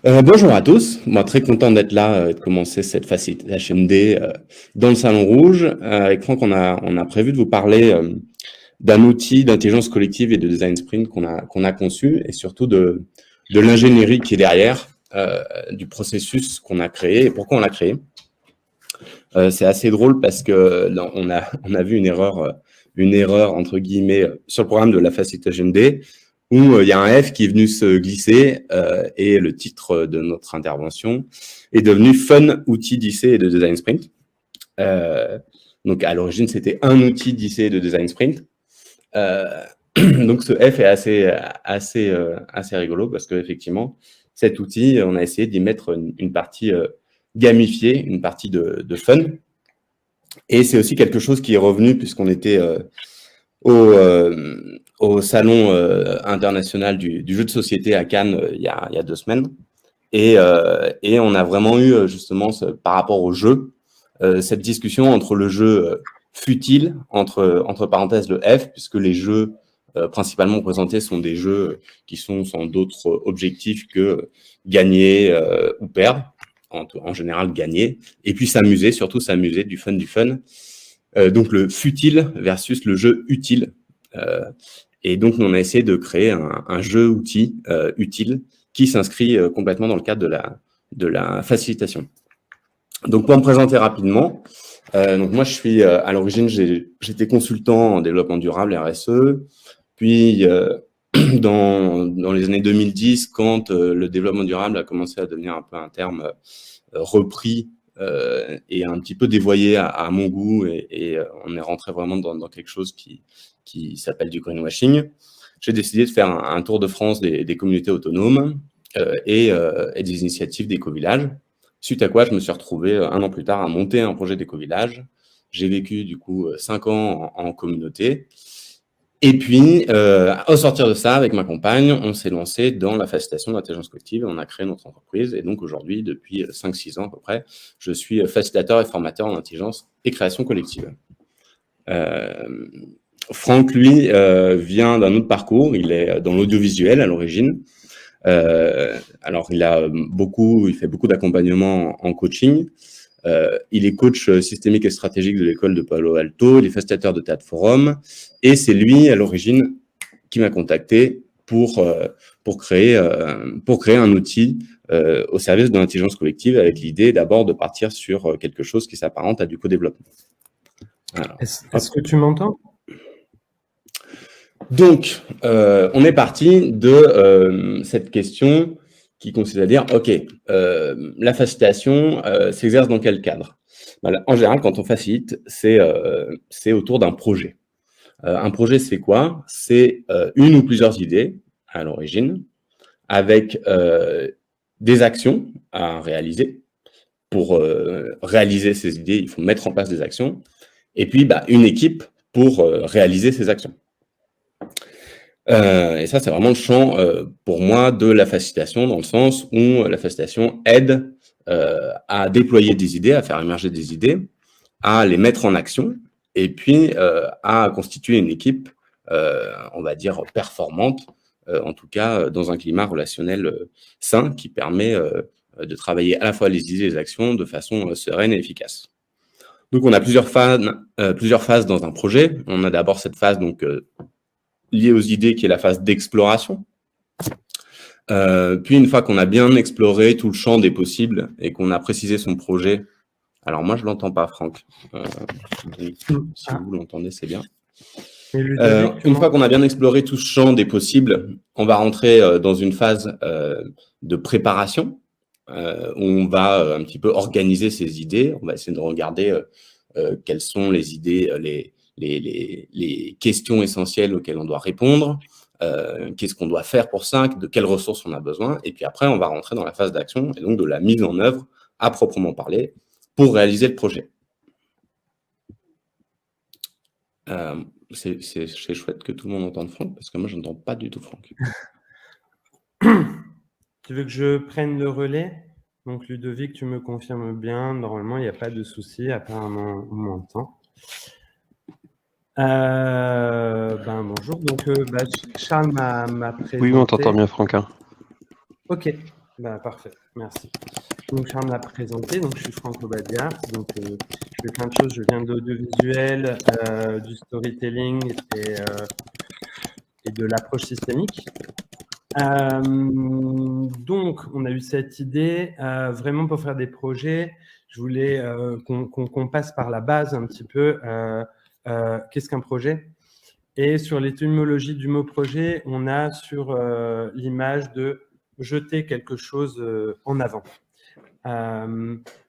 Bonjour à tous, moi très content d'être là et de commencer cette facilité HMD dans le Salon Rouge. Avec Franck, on a prévu de vous parler d'un outil d'intelligence collective et de design sprint qu'on a conçu et surtout de l'ingénierie qui est derrière, du processus qu'on a créé et pourquoi on l'a créé. C'est assez drôle parce que là, on a vu une erreur entre guillemets sur le programme de la facilité HMD où il y a un F qui est venu se glisser et le titre de notre intervention est devenu Fun outil d'IC et de design sprint. Euh, donc à l'origine, c'était un outil d'IC et de design sprint. Euh, donc ce F est assez rigolo parce qu'effectivement, cet outil, on a essayé d'y mettre une partie gamifiée, une partie de fun. Et c'est aussi quelque chose qui est revenu puisqu'on était au salon international du jeu de société à Cannes il y a 2 semaines. Et on a vraiment eu justement par rapport au jeu, cette discussion entre le jeu futile, entre parenthèses le F, puisque les jeux principalement présentés sont des jeux qui sont sans d'autres objectifs que gagner ou perdre, en général gagner, et puis s'amuser, surtout s'amuser, du fun. Donc le futile versus le jeu utile. Et donc on a essayé de créer un jeu outil utile qui s'inscrit complètement dans le cadre de la facilitation. Donc pour me présenter rapidement, donc moi je suis à l'origine, j'étais consultant en développement durable RSE, puis dans les années 2010, quand le développement durable a commencé à devenir un peu un terme repris et un petit peu dévoyé à mon goût, et on est rentré vraiment dans quelque chose qui s'appelle du greenwashing. J'ai décidé de faire un tour de France des communautés autonomes et des initiatives d'éco-villages. Suite à quoi, je me suis retrouvé 1 an plus tard à monter un projet d'éco-village. J'ai vécu du coup 5 ans en communauté. Et puis, au sortir de ça, avec ma compagne, on s'est lancé dans la facilitation d'intelligence collective et on a créé notre entreprise. Et donc aujourd'hui, depuis 5-6 ans à peu près, je suis facilitateur et formateur en intelligence et création collective. Franck, lui, vient d'un autre parcours. Il est dans l'audiovisuel à l'origine. Alors, il fait beaucoup d'accompagnement en coaching. Il est coach systémique et stratégique de l'école de Palo Alto, il est facilitateur de Théâtre Forum, et c'est lui, à l'origine, qui m'a contacté pour créer un outil au service de l'intelligence collective, avec l'idée d'abord de partir sur quelque chose qui s'apparente à du co-développement. Est-ce que tu m'entends ? Donc, on est parti de cette question qui consiste à dire, OK, la facilitation s'exerce dans quel cadre ? En général, quand on facilite, c'est autour d'un projet. Un projet, c'est quoi ? C'est une ou plusieurs idées à l'origine, avec des actions à réaliser. Pour réaliser ces idées, il faut mettre en place des actions. Et puis, une équipe pour réaliser ces actions. Et ça, c'est vraiment le champ, pour moi, de la facilitation, dans le sens où la facilitation aide à déployer des idées, à faire émerger des idées, à les mettre en action, et puis à constituer une équipe, on va dire, performante, en tout cas dans un climat relationnel sain, qui permet de travailler à la fois les idées et les actions de façon sereine et efficace. Donc, on a plusieurs phases dans un projet. On a d'abord cette phase donc liée aux idées, qui est la phase d'exploration. Puis, une fois qu'on a bien exploré tout le champ des possibles et qu'on a précisé son projet. Alors, moi, je ne l'entends pas, Franck. Si vous l'entendez, c'est bien. Une fois qu'on a bien exploré tout ce champ des possibles, on va rentrer dans une phase de préparation, où on va un petit peu organiser ces idées. On va essayer de regarder quelles sont les idées, les questions essentielles auxquelles on doit répondre, qu'est-ce qu'on doit faire pour ça, de quelles ressources on a besoin. Et puis après, on va rentrer dans la phase d'action et donc de la mise en œuvre à proprement parler pour réaliser le projet. C'est chouette que tout le monde entende Franck, parce que moi, je n'entends pas du tout Franck. Tu veux que je prenne le relais ? Donc, Ludovic, tu me confirmes bien. Normalement, il n'y a pas de souci. Apparemment, on m'entend. Bonjour. Donc, Charles m'a présenté. Oui, on t'entend bien, Franck. Ok. Parfait, merci. Donc, Charles m'a présenté, donc je suis Franck Obadiah, donc je fais plein de choses, je viens de l'audiovisuel, du storytelling et de l'approche systémique. Donc, on a eu cette idée, vraiment pour faire des projets, je voulais qu'on passe par la base un petit peu, qu'est-ce qu'un projet? Et sur l'étymologie du mot projet, on a sur l'image de jeter quelque chose en avant.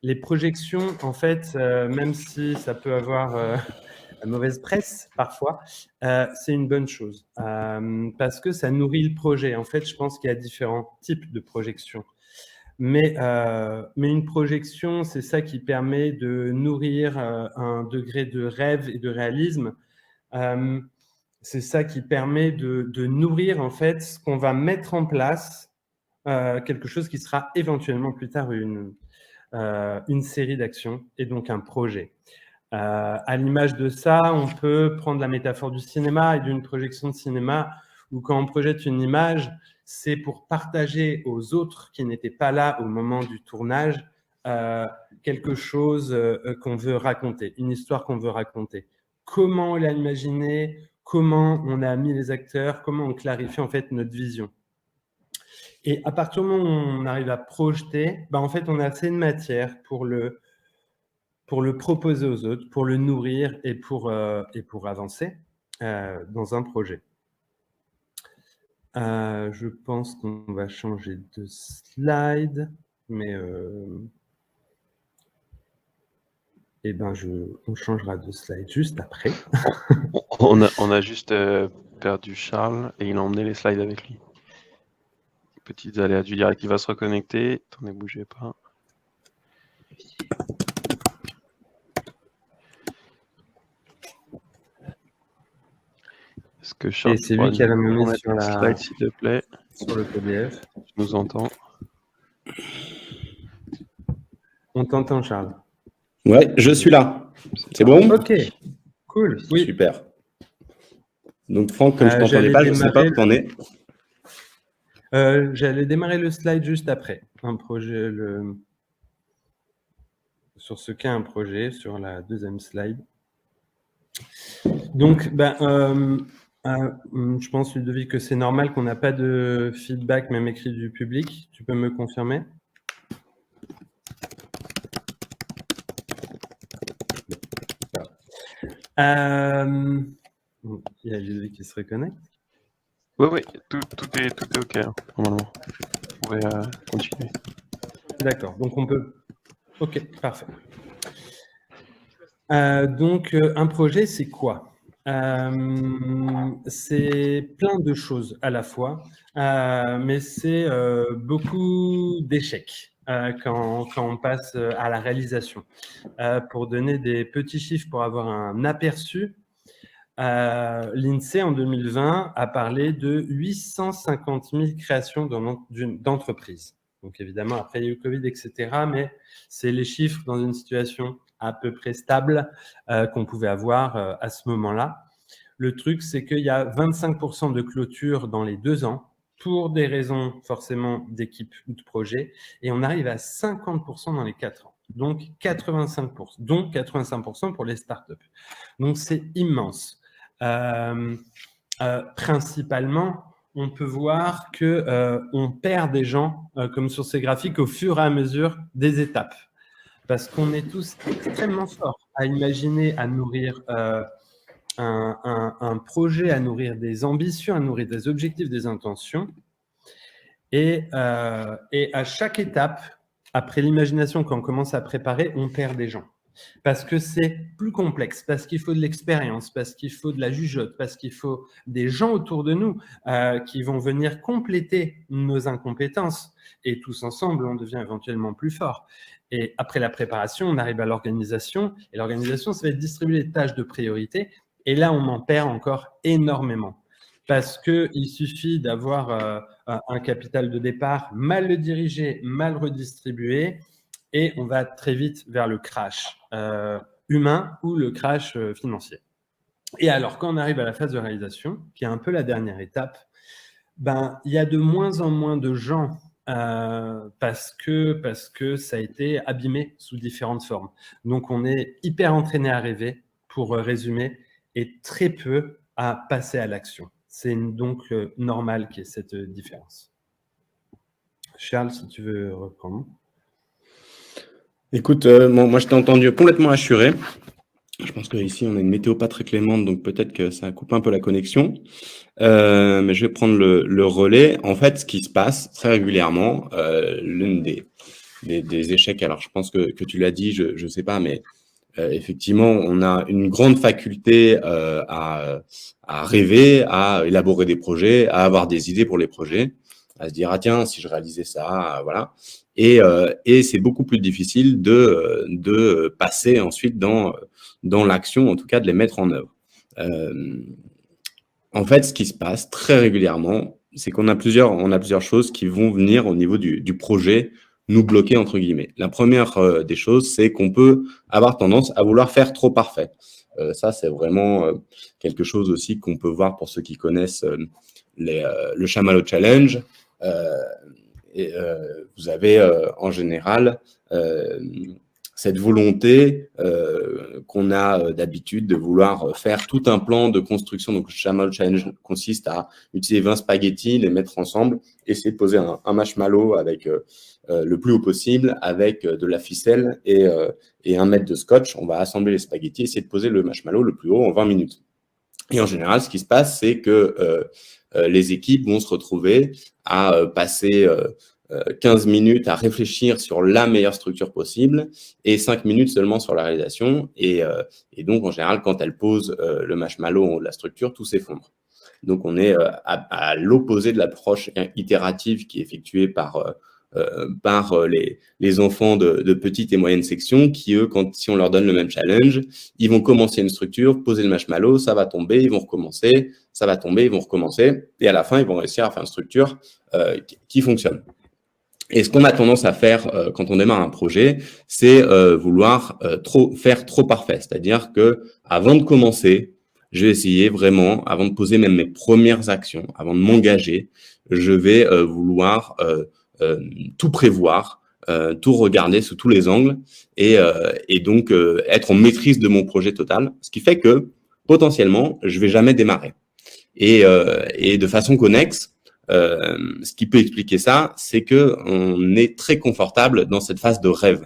Les projections, en fait, même si ça peut avoir la mauvaise presse parfois, c'est une bonne chose parce que ça nourrit le projet. En fait, je pense qu'il y a différents types de projections. Mais une projection, c'est ça qui permet de nourrir un degré de rêve et de réalisme. C'est ça qui permet de nourrir en fait ce qu'on va mettre en place, quelque chose qui sera éventuellement plus tard une série d'actions et donc un projet. À l'image de ça, on peut prendre la métaphore du cinéma et d'une projection de cinéma où quand on projette une image, c'est pour partager aux autres qui n'étaient pas là au moment du tournage quelque chose qu'on veut raconter, une histoire qu'on veut raconter. Comment on l'a imaginé, comment on a mis les acteurs, comment on clarifie en fait notre vision. Et à partir du moment où on arrive à projeter, en fait, on a assez de matière pour le proposer aux autres, pour le nourrir et pour avancer dans un projet. Je pense qu'on va changer de slide, mais on changera de slide juste après. On a juste perdu Charles et il a emmené les slides avec lui. Petites aléas du direct, il va se reconnecter. Attendez, bougez pas. Est-ce que Charles, c'est lui qui a mené sur la slide, s'il te plaît, sur le PDF. Tu nous entends? On t'entend, Charles. Ouais, je suis là. C'est bon? Ok, cool. Oui. Super. Donc, Franck, comme je t'entendais pas, je ne sais pas où t'en es. J'allais démarrer le slide juste après. Un projet, sur ce qu'est un projet, sur la deuxième slide. Donc, je pense, Ludovic, que c'est normal qu'on n'a pas de feedback, même écrit du public. Tu peux me confirmer? Il y a Ludovic qui se reconnecte. Oui, tout est OK, hein, normalement. Vous pouvez continuer. D'accord, donc on peut... OK, parfait. Donc, un projet, c'est quoi? C'est plein de choses à la fois, mais c'est beaucoup d'échecs quand on passe à la réalisation. Pour donner des petits chiffres, pour avoir un aperçu, l'INSEE en 2020 a parlé de 850 000 créations d'entreprises. Donc évidemment, après il y a eu Covid, etc. Mais c'est les chiffres dans une situation à peu près stable qu'on pouvait avoir à ce moment-là. Le truc, c'est qu'il y a 25% de clôture dans les 2 ans pour des raisons forcément d'équipe ou de projet. Et on arrive à 50% dans les 4 ans. Donc 85%, donc 85% pour les startups. Donc c'est immense. Principalement, on peut voir qu'on perd des gens, comme sur ces graphiques, au fur et à mesure des étapes. Parce qu'on est tous extrêmement forts à imaginer, à nourrir un projet, à nourrir des ambitions, à nourrir des objectifs, des intentions. Et à chaque étape, après l'imagination, quand on commence à préparer, on perd des gens. Parce que c'est plus complexe, parce qu'il faut de l'expérience, parce qu'il faut de la jugeote, parce qu'il faut des gens autour de nous qui vont venir compléter nos incompétences. Et tous ensemble, on devient éventuellement plus fort. Et après la préparation, on arrive à l'organisation. Et l'organisation, ça va être distribuer les tâches de priorité. Et là, on en perd encore énormément. Parce qu'il suffit d'avoir un capital de départ mal dirigé, mal redistribué, et on va très vite vers le crash humain ou le crash financier. Et alors, quand on arrive à la phase de réalisation, qui est un peu la dernière étape, il y a de moins en moins de gens parce que ça a été abîmé sous différentes formes. Donc, on est hyper entraîné à rêver, pour résumer, et très peu à passer à l'action. C'est donc normal qu'il y ait cette différence. Charles, si tu veux reprendre. Écoute, moi, je t'ai entendu complètement assuré. Je pense qu'ici, on a une météo pas très clémente, donc peut-être que ça coupe un peu la connexion. Mais je vais prendre le relais. En fait, ce qui se passe très régulièrement, l'une des échecs, alors je pense que tu l'as dit, je sais pas, mais effectivement, on a une grande faculté à rêver, à élaborer des projets, à avoir des idées pour les projets, à se dire, ah tiens, si je réalisais ça, voilà. Et c'est beaucoup plus difficile de passer ensuite dans l'action, en tout cas de les mettre en œuvre. En fait, ce qui se passe très régulièrement, c'est qu'on a plusieurs choses qui vont venir au niveau du projet nous bloquer, entre guillemets. La première des choses, c'est qu'on peut avoir tendance à vouloir faire trop parfait. Ça, c'est vraiment quelque chose aussi qu'on peut voir pour ceux qui connaissent le Chamallow Challenge. Vous avez en général cette volonté qu'on a d'habitude de vouloir faire tout un plan de construction. Donc, le Chamallow Challenge consiste à utiliser 20 spaghettis, les mettre ensemble, essayer de poser un marshmallow avec le plus haut possible, avec de la ficelle et 1 mètre de scotch. On va assembler les spaghettis, essayer de poser le marshmallow le plus haut en 20 minutes. Et en général, ce qui se passe, c'est que les équipes vont se retrouver à passer 15 minutes à réfléchir sur la meilleure structure possible et 5 minutes seulement sur la réalisation. Et donc, en général, quand elles posent le marshmallow en haut de la structure, tout s'effondre. Donc, on est à l'opposé de l'approche itérative qui est effectuée par les enfants de petites et moyennes sections qui, eux, si on leur donne le même challenge, ils vont commencer une structure, poser le marshmallow, ça va tomber, ils vont recommencer, ça va tomber, ils vont recommencer, et à la fin, ils vont réussir à faire une structure qui fonctionne. Et ce qu'on a tendance à faire quand on démarre un projet, c'est vouloir faire trop parfait. C'est-à-dire que avant de commencer, je vais essayer vraiment, avant de poser même mes premières actions, avant de m'engager, je vais vouloir tout prévoir, tout regarder sous tous les angles et donc être en maîtrise de mon projet total. Ce qui fait que potentiellement, je vais jamais démarrer. Et de façon connexe, ce qui peut expliquer ça, c'est que on est très confortable dans cette phase de rêve.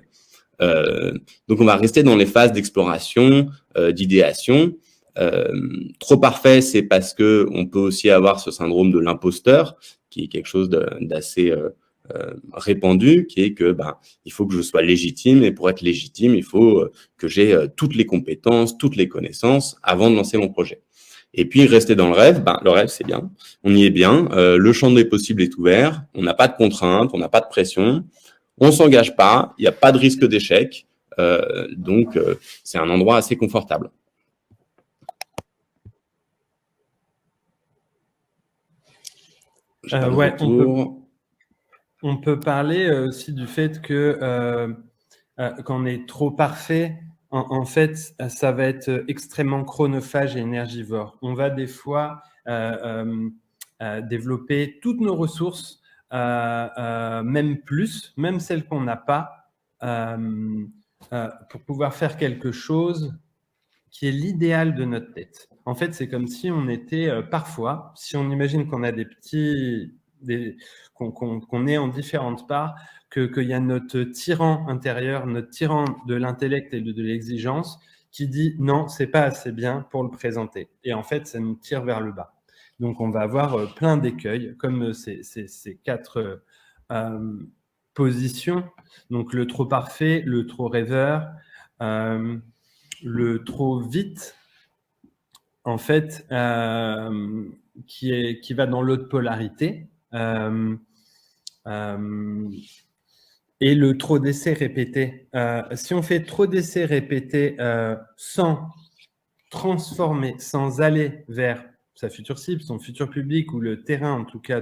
Donc, on va rester dans les phases d'exploration, d'idéation. Trop parfait, c'est parce que on peut aussi avoir ce syndrome de l'imposteur, qui est quelque chose d'assez répandu, qui est que il faut que je sois légitime, et pour être légitime, il faut que j'ai toutes les compétences, toutes les connaissances avant de lancer mon projet. Et puis, rester dans le rêve, le rêve, c'est bien. On y est bien. Le champ des possibles est ouvert. On n'a pas de contraintes, on n'a pas de pression. On s'engage pas. Il n'y a pas de risque d'échec. Donc, c'est un endroit assez confortable. Ouais, on peut parler aussi du fait que quand on est trop parfait, en fait, ça va être extrêmement chronophage et énergivore. On va des fois développer toutes nos ressources, même plus, même celles qu'on n'a pas, pour pouvoir faire quelque chose qui est l'idéal de notre tête. En fait, c'est comme si on était parfois, si on imagine qu'on a qu'on est en différentes parts, qu'il y a notre tyran intérieur, notre tyran de l'intellect et de l'exigence qui dit non, c'est pas assez bien pour le présenter. Et en fait, ça nous tire vers le bas. Donc, on va avoir plein d'écueils, comme ces 4 positions. Donc, le trop parfait, le trop rêveur, le trop vite, en fait, qui va dans l'autre polarité, et le trop d'essais répétés. Si on fait trop d'essais répétés sans transformer, sans aller vers sa future cible, son futur public ou le terrain, en tout cas,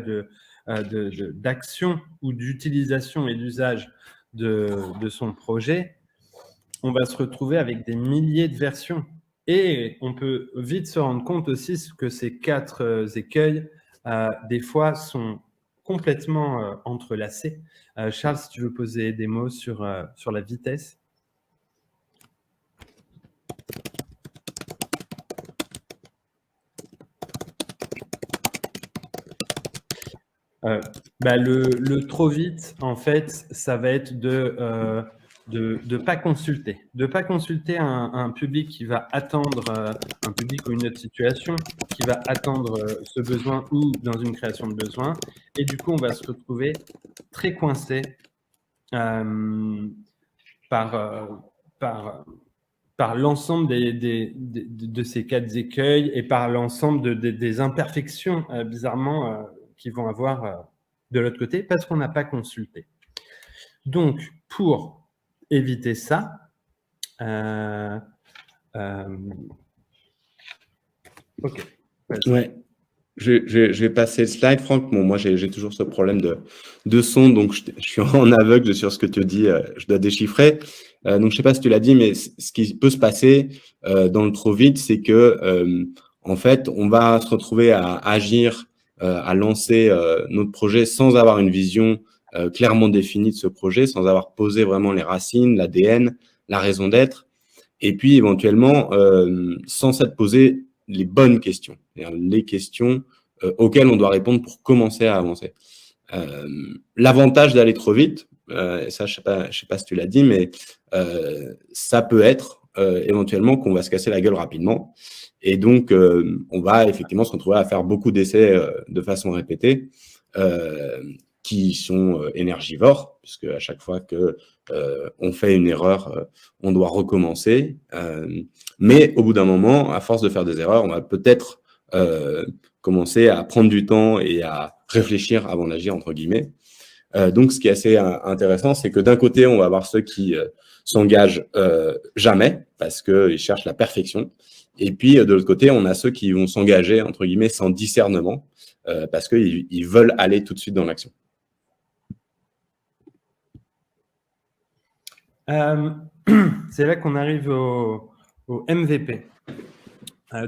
d'action ou d'utilisation et d'usage de son projet, on va se retrouver avec des milliers de versions. Et on peut vite se rendre compte aussi que ces 4 écueils, des fois, sont complètement entrelacés. Charles, si tu veux poser des mots sur la vitesse. Le trop vite, en fait, ça va être de pas consulter. De pas consulter un public qui va attendre, un public ou une autre situation, qui va attendre ce besoin ou dans une création de besoin. Et du coup, on va se retrouver très coincé par l'ensemble de ces quatre écueils et par l'ensemble des imperfections, bizarrement, qu'ils vont avoir de l'autre côté, parce qu'on n'a pas consulté. Donc, pour éviter ça, ok. Ouais. Je vais passer le slide, Franck. Bon, moi, j'ai toujours ce problème de son, donc je suis en aveugle sur ce que tu dis. Je dois déchiffrer. Donc, je sais pas si tu l'as dit, mais ce qui peut se passer dans le trop vite, c'est que, en fait, on va se retrouver à agir, à lancer notre projet sans avoir une vision clairement définie de ce projet, sans avoir posé vraiment les racines, l'ADN, la raison d'être, et puis éventuellement, sans s'être posé les bonnes questions, c'est-à-dire les questions auxquelles on doit répondre pour commencer à avancer. L'avantage d'aller trop vite, et ça, je sais pas si tu l'as dit, mais ça peut être éventuellement qu'on va se casser la gueule rapidement. Et donc, on va effectivement se retrouver à faire beaucoup d'essais de façon répétée qui sont énergivores, puisque à chaque fois que on fait une erreur, on doit recommencer. Mais au bout d'un moment, à force de faire des erreurs, on va peut-être commencer à prendre du temps et à réfléchir avant d'agir, entre guillemets. Donc, ce qui est assez intéressant, c'est que d'un côté, on va avoir ceux qui s'engagent jamais parce qu'ils cherchent la perfection. Et puis, de l'autre côté, on a ceux qui vont s'engager, entre guillemets, sans discernement parce qu'ils veulent aller tout de suite dans l'action. C'est là qu'on arrive au MVP.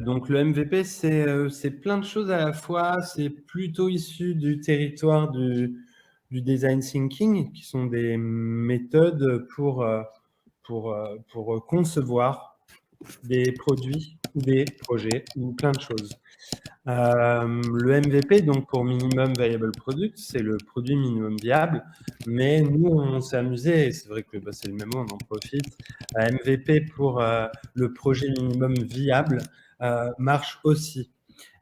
Donc le MVP, c'est plein de choses à la fois. C'est plutôt issu du territoire du design thinking, qui sont des méthodes pour concevoir des produits ou des projets ou plein de choses. Le MVP, donc pour Minimum Viable Product, c'est le produit minimum viable, mais nous, on s'est amusé, et c'est vrai que c'est le même mot, on en profite. MVP pour le projet minimum viable marche aussi.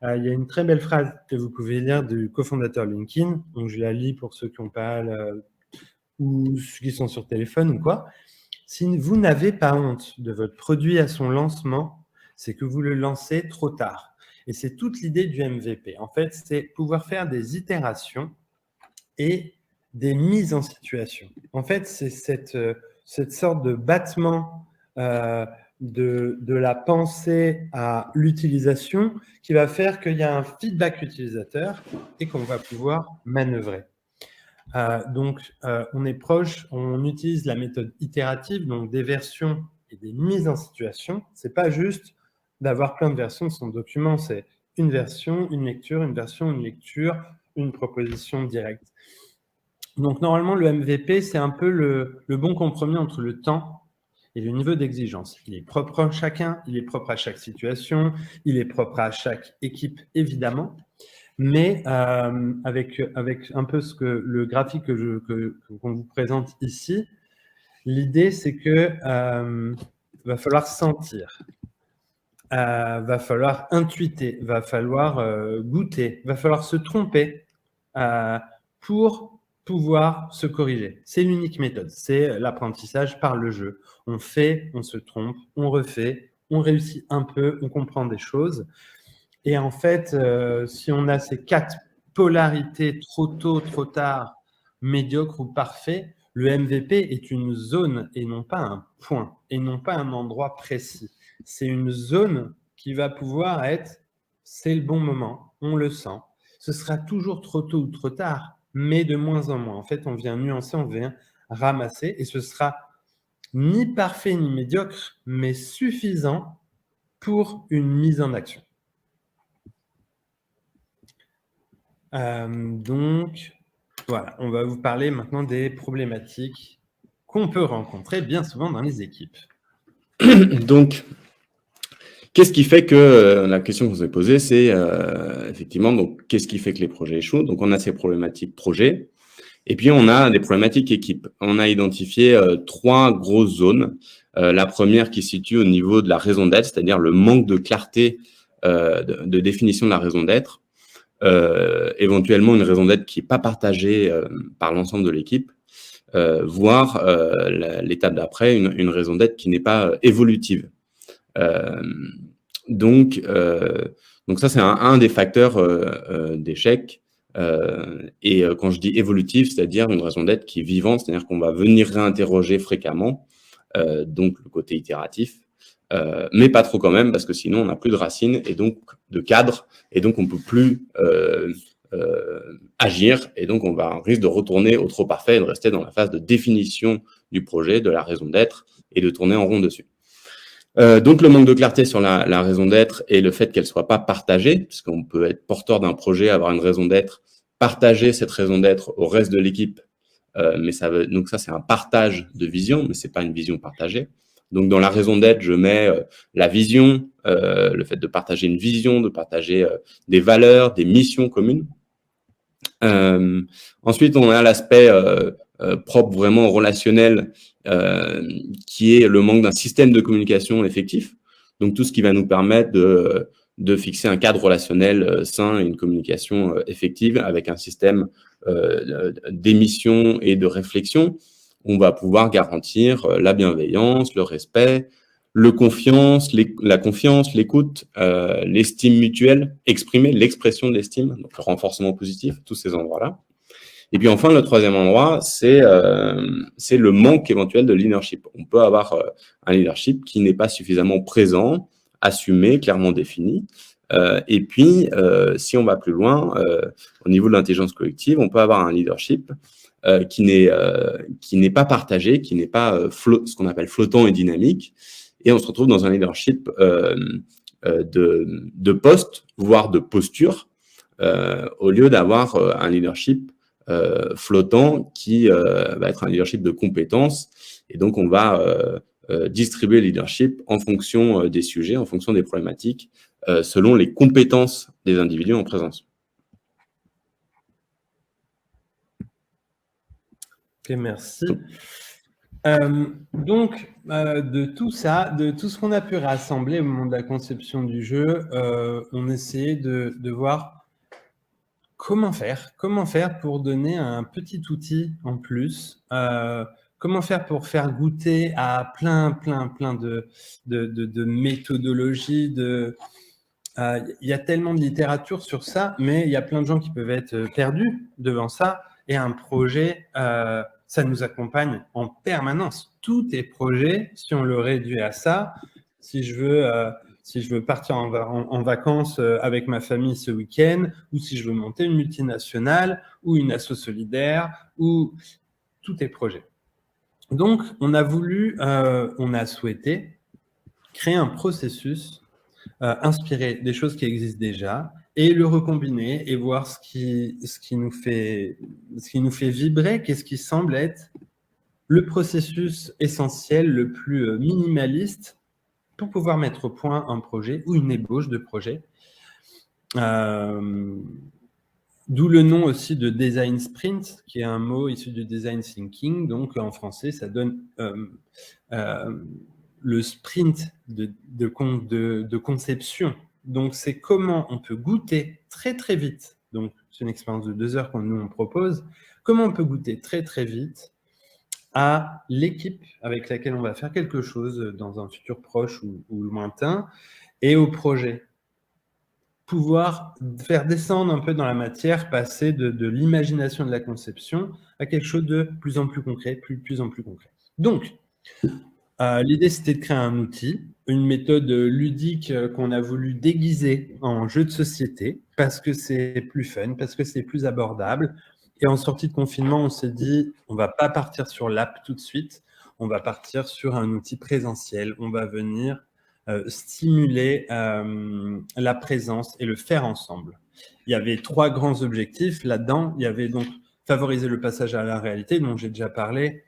Il y a une très belle phrase que vous pouvez lire du cofondateur LinkedIn, donc je la lis pour ceux qui n'ont pas ou ceux qui sont sur téléphone ou quoi. Si vous n'avez pas honte de votre produit à son lancement, c'est que vous le lancez trop tard. Et c'est toute l'idée du MVP. En fait, c'est pouvoir faire des itérations et des mises en situation. En fait, c'est cette sorte de battement de la pensée à l'utilisation qui va faire qu'il y a un feedback utilisateur et qu'on va pouvoir manœuvrer. Donc, on est proche, on utilise la méthode itérative, donc des versions et des mises en situation. Ce n'est pas juste d'avoir plein de versions de son document, c'est une version, une lecture, une version, une lecture, une proposition directe. Donc, normalement, le MVP, c'est un peu le bon compromis entre le temps et le niveau d'exigence. Il est propre à chacun, il est propre à chaque situation, il est propre à chaque équipe, évidemment. Mais avec un peu le graphique qu'on vous présente ici, l'idée, c'est que va falloir sentir, va falloir intuiter, va falloir goûter, va falloir se tromper pour pouvoir se corriger. C'est l'unique méthode, c'est l'apprentissage par le jeu. On fait, on se trompe, on refait, on réussit un peu, on comprend des choses. Et en fait, si on a ces quatre polarités, trop tôt, trop tard, médiocre ou parfait, le MVP est une zone et non pas un point, et non pas un endroit précis. C'est une zone qui va pouvoir être, c'est le bon moment, on le sent. Ce sera toujours trop tôt ou trop tard, mais de moins en moins. En fait, on vient nuancer, on vient ramasser, et ce sera ni parfait ni médiocre, mais suffisant pour une mise en action. Donc, Voilà, on va vous parler maintenant des problématiques qu'on peut rencontrer bien souvent dans les équipes. Donc, qu'est-ce qui fait que la question qu'on s'est posée, c'est effectivement, donc, qu'est-ce qui fait que les projets échouent? Donc, on a ces problématiques projets, et puis on a des problématiques équipes. On a identifié 3 grosses zones. La première qui se situe au niveau de la raison d'être, c'est-à-dire le manque de clarté de définition de la raison d'être. Éventuellement une raison d'être qui n'est pas partagée par l'ensemble de l'équipe, voire l'étape d'après, une raison d'être qui n'est pas évolutive. Donc ça, c'est un des facteurs d'échec. Et quand je dis évolutive, c'est-à-dire une raison d'être qui est vivante, c'est-à-dire qu'on va venir réinterroger fréquemment, donc le côté itératif, mais pas trop quand même, parce que sinon on n'a plus de racines et donc de cadre, et donc on ne peut plus agir, et donc on risque de retourner au trop parfait et de rester dans la phase de définition du projet, de la raison d'être, et de tourner en rond dessus. Donc le manque de clarté sur la raison d'être et le fait qu'elle soit pas partagée, puisqu'on peut être porteur d'un projet, avoir une raison d'être, partager cette raison d'être au reste de l'équipe, mais donc ça c'est un partage de vision, mais c'est pas une vision partagée. Donc dans la raison d'être, je mets la vision, le fait de partager une vision, de partager des valeurs, des missions communes. Ensuite, on a l'aspect propre vraiment relationnel, qui est le manque d'un système de communication effectif. Donc tout ce qui va nous permettre de fixer un cadre relationnel sain et une communication effective avec un système d'émission et de réflexion. On va pouvoir garantir la bienveillance, le respect, la confiance, l'écoute, l'estime mutuelle, exprimer l'expression de l'estime, donc le renforcement positif, tous ces endroits-là. Et puis enfin, le troisième endroit, c'est le manque éventuel de leadership. On peut avoir un leadership qui n'est pas suffisamment présent, assumé, clairement défini. Et puis, si on va plus loin, au niveau de l'intelligence collective, on peut avoir un leadership qui n'est pas partagé, qui n'est pas ce qu'on appelle flottant et dynamique. Et on se retrouve dans un leadership de poste, voire de posture, au lieu d'avoir un leadership flottant qui va être un leadership de compétences. Et donc, on va distribuer le leadership en fonction des sujets, en fonction des problématiques, selon les compétences des individus en présence. Ok, merci. Donc, de tout ça, de tout ce qu'on a pu rassembler au moment de la conception du jeu, on essayait de voir comment faire pour donner un petit outil en plus, comment faire pour faire goûter à plein de méthodologies, il y a tellement de littérature sur ça, mais il y a plein de gens qui peuvent être perdus devant ça, et un projet, ça nous accompagne en permanence. Tous tes projets, si on le réduit à ça, si je veux partir en vacances avec ma famille ce week-end, ou si je veux monter une multinationale, ou une asso solidaire, ou tous tes projets. Donc, on a souhaité créer un processus inspiré des choses qui existent déjà et le recombiner et voir ce qui nous fait vibrer, qu'est-ce qui semble être le processus essentiel, le plus minimaliste pour pouvoir mettre au point un projet ou une ébauche de projet. D'où le nom aussi de design sprint, qui est un mot issu du design thinking. Donc en français, ça donne le sprint de conception. Donc c'est comment on peut goûter très très vite. Donc c'est une expérience de 2 heures qu'on nous propose. Comment on peut goûter très très vite à l'équipe avec laquelle on va faire quelque chose dans un futur proche ou lointain, et au projet. Pouvoir faire descendre un peu dans la matière, passer de l'imagination de la conception à quelque chose de plus en plus concret, plus en plus concret. Donc, l'idée, c'était de créer un outil, une méthode ludique qu'on a voulu déguiser en jeu de société, parce que c'est plus fun, parce que c'est plus abordable. Et en sortie de confinement, on s'est dit, on va pas partir sur l'app tout de suite, on va partir sur un outil présentiel. On va venir stimuler la présence et le faire ensemble. Il y avait 3 grands objectifs là-dedans. Il y avait donc favoriser le passage à la réalité, dont j'ai déjà parlé,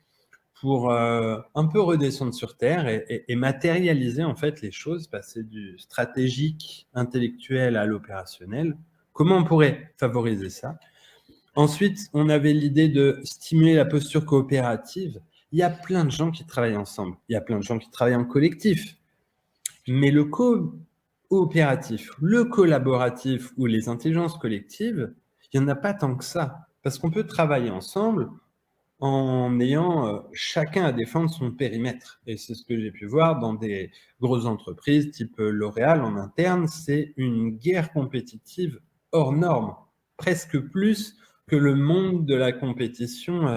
pour un peu redescendre sur Terre et matérialiser en fait les choses, passer du stratégique, intellectuel à l'opérationnel. Comment on pourrait favoriser ça? Ensuite, on avait l'idée de stimuler la posture coopérative. Il y a plein de gens qui travaillent ensemble, il y a plein de gens qui travaillent en collectif, mais le coopératif, le collaboratif ou les intelligences collectives, il n'y en a pas tant que ça, parce qu'on peut travailler ensemble en ayant chacun à défendre son périmètre. Et c'est ce que j'ai pu voir dans des grosses entreprises type L'Oréal en interne, c'est une guerre compétitive hors norme, presque plus que le monde de la compétition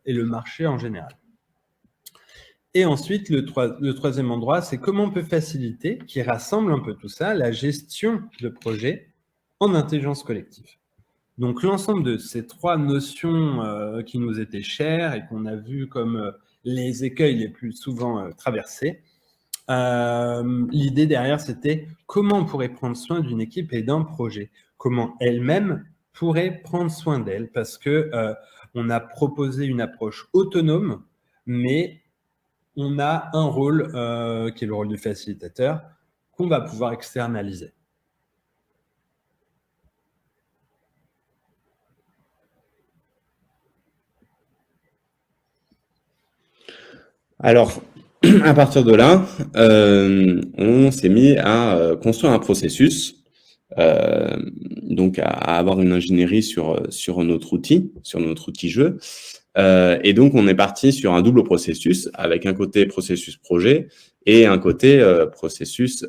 et le marché en général. Et ensuite, le troisième endroit, c'est comment on peut faciliter, qui rassemble un peu tout ça, la gestion de projets en intelligence collective. Donc, l'ensemble de ces trois notions qui nous étaient chères et qu'on a vues comme les écueils les plus souvent traversés, l'idée derrière, c'était comment on pourrait prendre soin d'une équipe et d'un projet, comment elle-même pourrait prendre soin d'elle, parce que on a proposé une approche autonome, mais on a un rôle qui est le rôle du facilitateur qu'on va pouvoir externaliser. Alors, à partir de là, on s'est mis à construire un processus, donc à avoir une ingénierie sur notre outil jeu. Et donc, on est parti sur un double processus avec un côté processus projet et un côté processus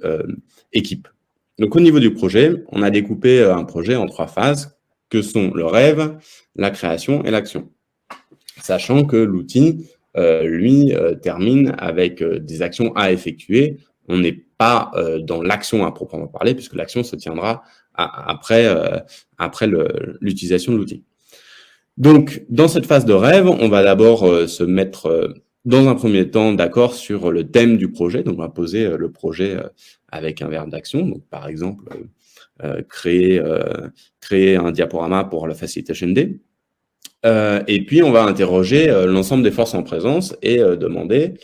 équipe. Donc, au niveau du projet, on a découpé un projet en 3 phases que sont le rêve, la création et l'action. Sachant que l'outil, lui, termine avec des actions à effectuer. On n'est pas dans l'action à proprement parler, puisque l'action se tiendra après l'utilisation de l'outil. Donc, dans cette phase de rêve, on va d'abord se mettre dans un premier temps d'accord sur le thème du projet. Donc, on va poser le projet avec un verbe d'action. Donc, par exemple, créer un diaporama pour la Facilitation Day. Et puis, on va interroger l'ensemble des forces en présence et demander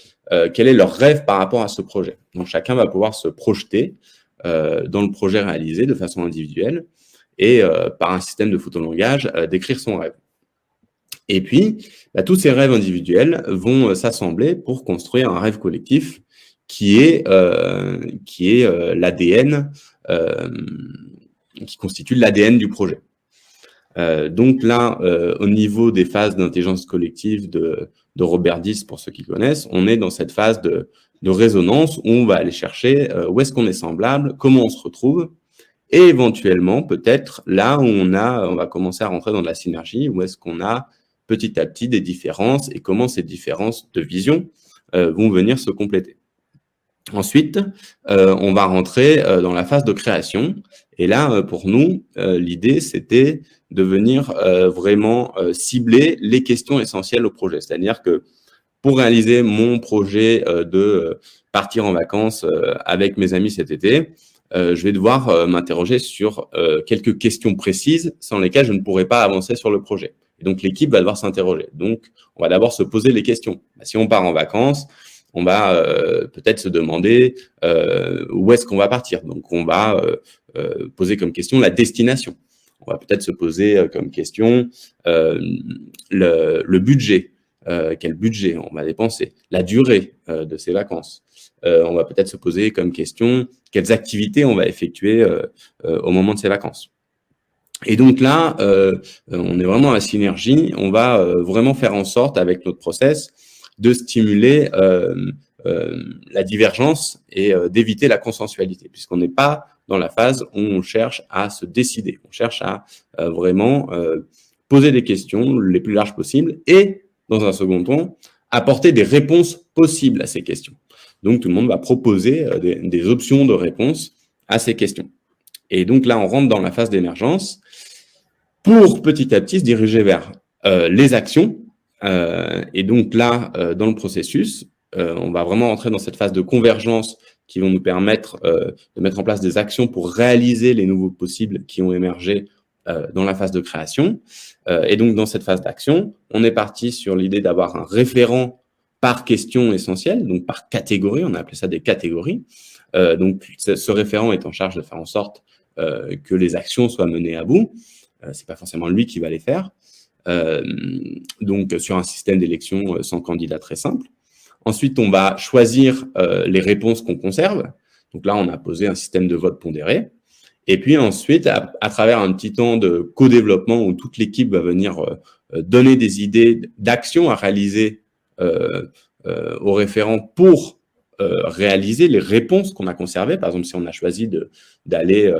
quel est leur rêve par rapport à ce projet. Donc, chacun va pouvoir se projeter dans le projet réalisé de façon individuelle et par un système de photolangage, décrire son rêve. Et puis, tous ces rêves individuels vont s'assembler pour construire un rêve collectif qui est l'ADN, qui constitue l'ADN du projet. Donc là, au niveau des phases d'intelligence collective de Robert Diss, pour ceux qui connaissent, on est dans cette phase de résonance où on va aller chercher où est-ce qu'on est semblable, comment on se retrouve, et éventuellement, peut-être, là où on va commencer à rentrer dans de la synergie, où est-ce qu'on a petit à petit des différences et comment ces différences de vision vont venir se compléter. Ensuite, on va rentrer dans la phase de création. Et là, pour nous, l'idée, c'était de venir vraiment cibler les questions essentielles au projet. C'est-à-dire que pour réaliser mon projet de partir en vacances avec mes amis cet été, je vais devoir m'interroger sur quelques questions précises sans lesquelles je ne pourrai pas avancer sur le projet. Et donc, l'équipe va devoir s'interroger. Donc, on va d'abord se poser les questions. Si on part en vacances, on va peut-être se demander où est-ce qu'on va partir. Donc, on va poser comme question la destination. On va peut-être se poser comme question le budget. Quel budget on va dépenser? La durée de ces vacances. On va peut-être se poser comme question quelles activités on va effectuer au moment de ces vacances. Et donc là, on est vraiment à synergie. On va vraiment faire en sorte, avec notre process, de stimuler la divergence et d'éviter la consensualité, puisqu'on n'est pas dans la phase où on cherche à se décider. On cherche à vraiment poser des questions les plus larges possibles et, dans un second temps, apporter des réponses possibles à ces questions. Donc, tout le monde va proposer des options de réponse à ces questions. Et donc là, on rentre dans la phase d'émergence pour petit à petit se diriger vers les actions. Et donc là, dans le processus, on va vraiment rentrer dans cette phase de convergence qui vont nous permettre de mettre en place des actions pour réaliser les nouveaux possibles qui ont émergé dans la phase de création. Et donc, dans cette phase d'action, on est parti sur l'idée d'avoir un référent par question essentielle, donc par catégorie, on a appelé ça des catégories. Donc, ce référent est en charge de faire en sorte que les actions soient menées à bout. C'est pas forcément lui qui va les faire. Donc, sur un système d'élection sans candidat très simple. Ensuite, on va choisir les réponses qu'on conserve. Donc là, on a posé un système de vote pondéré. Et puis ensuite, à travers un petit temps de co-développement où toute l'équipe va venir donner des idées d'actions à réaliser aux référents pour réaliser les réponses qu'on a conservées. Par exemple, si on a choisi d'aller,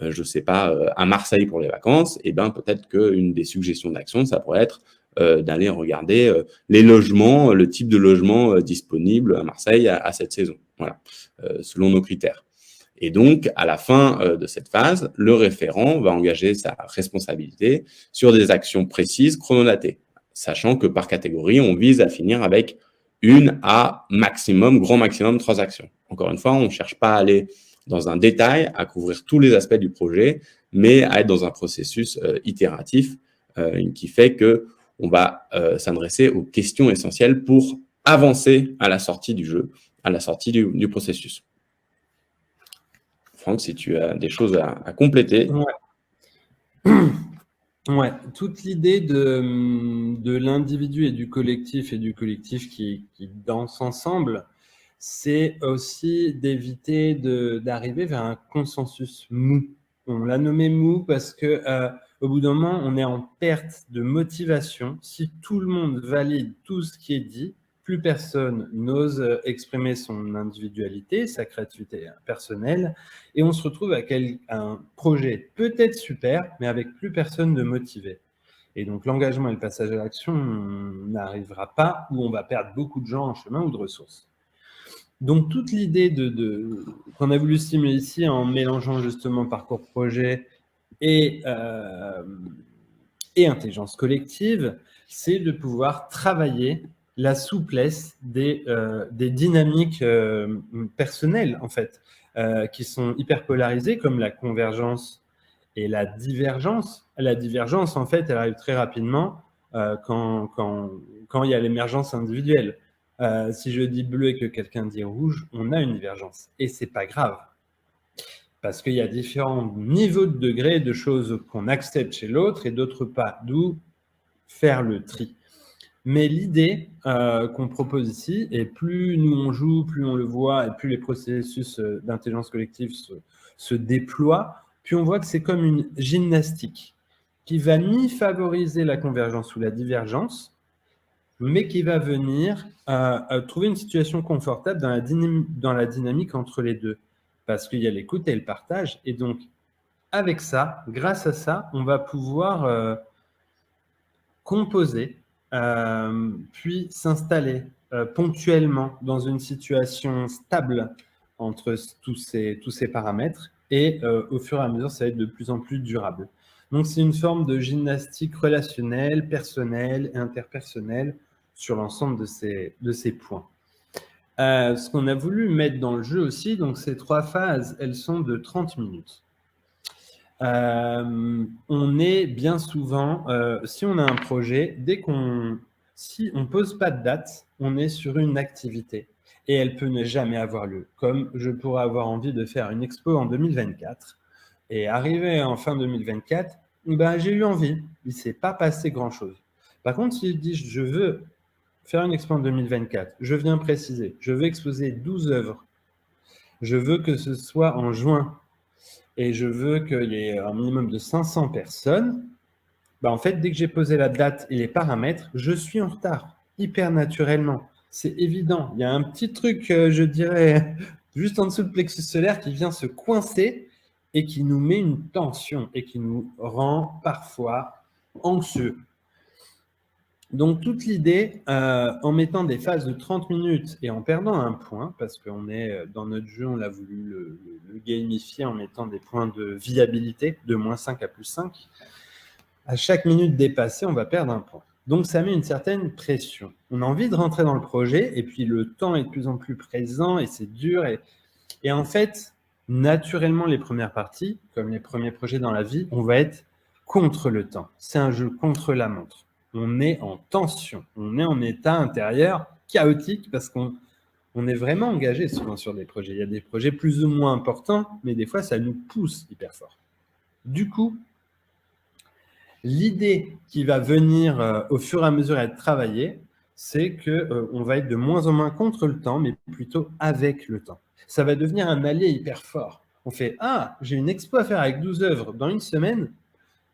je ne sais pas, à Marseille pour les vacances, et ben peut-être qu'une des suggestions d'action, ça pourrait être d'aller regarder les logements, le type de logement disponible à Marseille à cette saison, voilà, selon nos critères. Et donc, à la fin de cette phase, le référent va engager sa responsabilité sur des actions précises, chronodatées, sachant que par catégorie, on vise à finir avec une à grand maximum 3 actions. Encore une fois, on ne cherche pas à aller dans un détail, à couvrir tous les aspects du projet, mais à être dans un processus itératif qui fait qu'on va s'adresser aux questions essentielles pour avancer à la sortie du jeu, à la sortie du processus. Franck, si tu as des choses à compléter. Ouais, toute l'idée de l'individu et du collectif qui dansent ensemble, c'est aussi d'éviter d'arriver vers un consensus mou. On l'a nommé mou parce que au bout d'un moment, on est en perte de motivation. Si tout le monde valide tout ce qui est dit, plus personne n'ose exprimer son individualité, sa créativité personnelle, et on se retrouve avec un projet peut-être super, mais avec plus personne de motivé. Et donc l'engagement et le passage à l'action n'arrivera pas, ou on va perdre beaucoup de gens en chemin ou de ressources. Donc toute l'idée qu'on a voulu stimuler ici en mélangeant justement parcours projet et intelligence collective, c'est de pouvoir travailler la souplesse des dynamiques personnelles, en fait, qui sont hyper polarisées, comme la convergence et la divergence. La divergence, en fait, elle arrive très rapidement quand il y a l'émergence individuelle. Si je dis bleu et que quelqu'un dit rouge, on a une divergence. Et c'est pas grave. Parce qu'il y a différents niveaux de degrés de choses qu'on accepte chez l'autre et d'autres pas. D'où faire le tri. Mais l'idée qu'on propose ici, et plus nous on joue, plus on le voit, et plus les processus d'intelligence collective se déploient, puis on voit que c'est comme une gymnastique qui va ni favoriser la convergence ou la divergence, mais qui va venir trouver une situation confortable dans la dynamique entre les deux. Parce qu'il y a l'écoute et le partage. Et donc, avec ça, grâce à ça, on va pouvoir composer, puis s'installer ponctuellement dans une situation stable entre tous ces paramètres. Et au fur et à mesure, ça va être de plus en plus durable. Donc, c'est une forme de gymnastique relationnelle, personnelle et interpersonnelle sur l'ensemble de ces points. Ce qu'on a voulu mettre dans le jeu aussi, donc ces 3 phases, elles sont de 30 minutes. On est bien souvent, si on a un projet, si on ne pose pas de date, on est sur une activité et elle peut ne jamais avoir lieu. Comme je pourrais avoir envie de faire une expo en 2024 et arriver en fin 2024, ben, j'ai eu envie, il ne s'est pas passé grand-chose. Par contre, si je dis je veux faire une expo en 2024, je viens préciser, je veux exposer 12 œuvres, je veux que ce soit en juin, et je veux qu'il y ait un minimum de 500 personnes, bah en fait, dès que j'ai posé la date et les paramètres, je suis en retard, hyper naturellement. C'est évident. Il y a un petit truc, je dirais, juste en dessous du plexus solaire qui vient se coincer et qui nous met une tension et qui nous rend parfois anxieux. Donc, toute l'idée, en mettant des phases de 30 minutes et en perdant un point, parce qu'on est dans notre jeu, on l'a voulu le gamifier en mettant des points de viabilité, de -5 à +5, à chaque minute dépassée, on va perdre un point. Donc, ça met une certaine pression. On a envie de rentrer dans le projet, et puis le temps est de plus en plus présent, et c'est dur. Et en fait, naturellement, les premières parties, comme les premiers projets dans la vie, on va être contre le temps. C'est un jeu contre la montre. On est en tension. On est en état intérieur chaotique parce qu'on est vraiment engagé souvent sur des projets. Il y a des projets plus ou moins importants, mais des fois, ça nous pousse hyper fort. Du coup, l'idée qui va venir au fur et à mesure à être travaillée, c'est qu'on va être de moins en moins contre le temps, mais plutôt avec le temps. Ça va devenir un allié hyper fort. On fait « Ah, j'ai une expo à faire avec 12 œuvres dans une semaine. »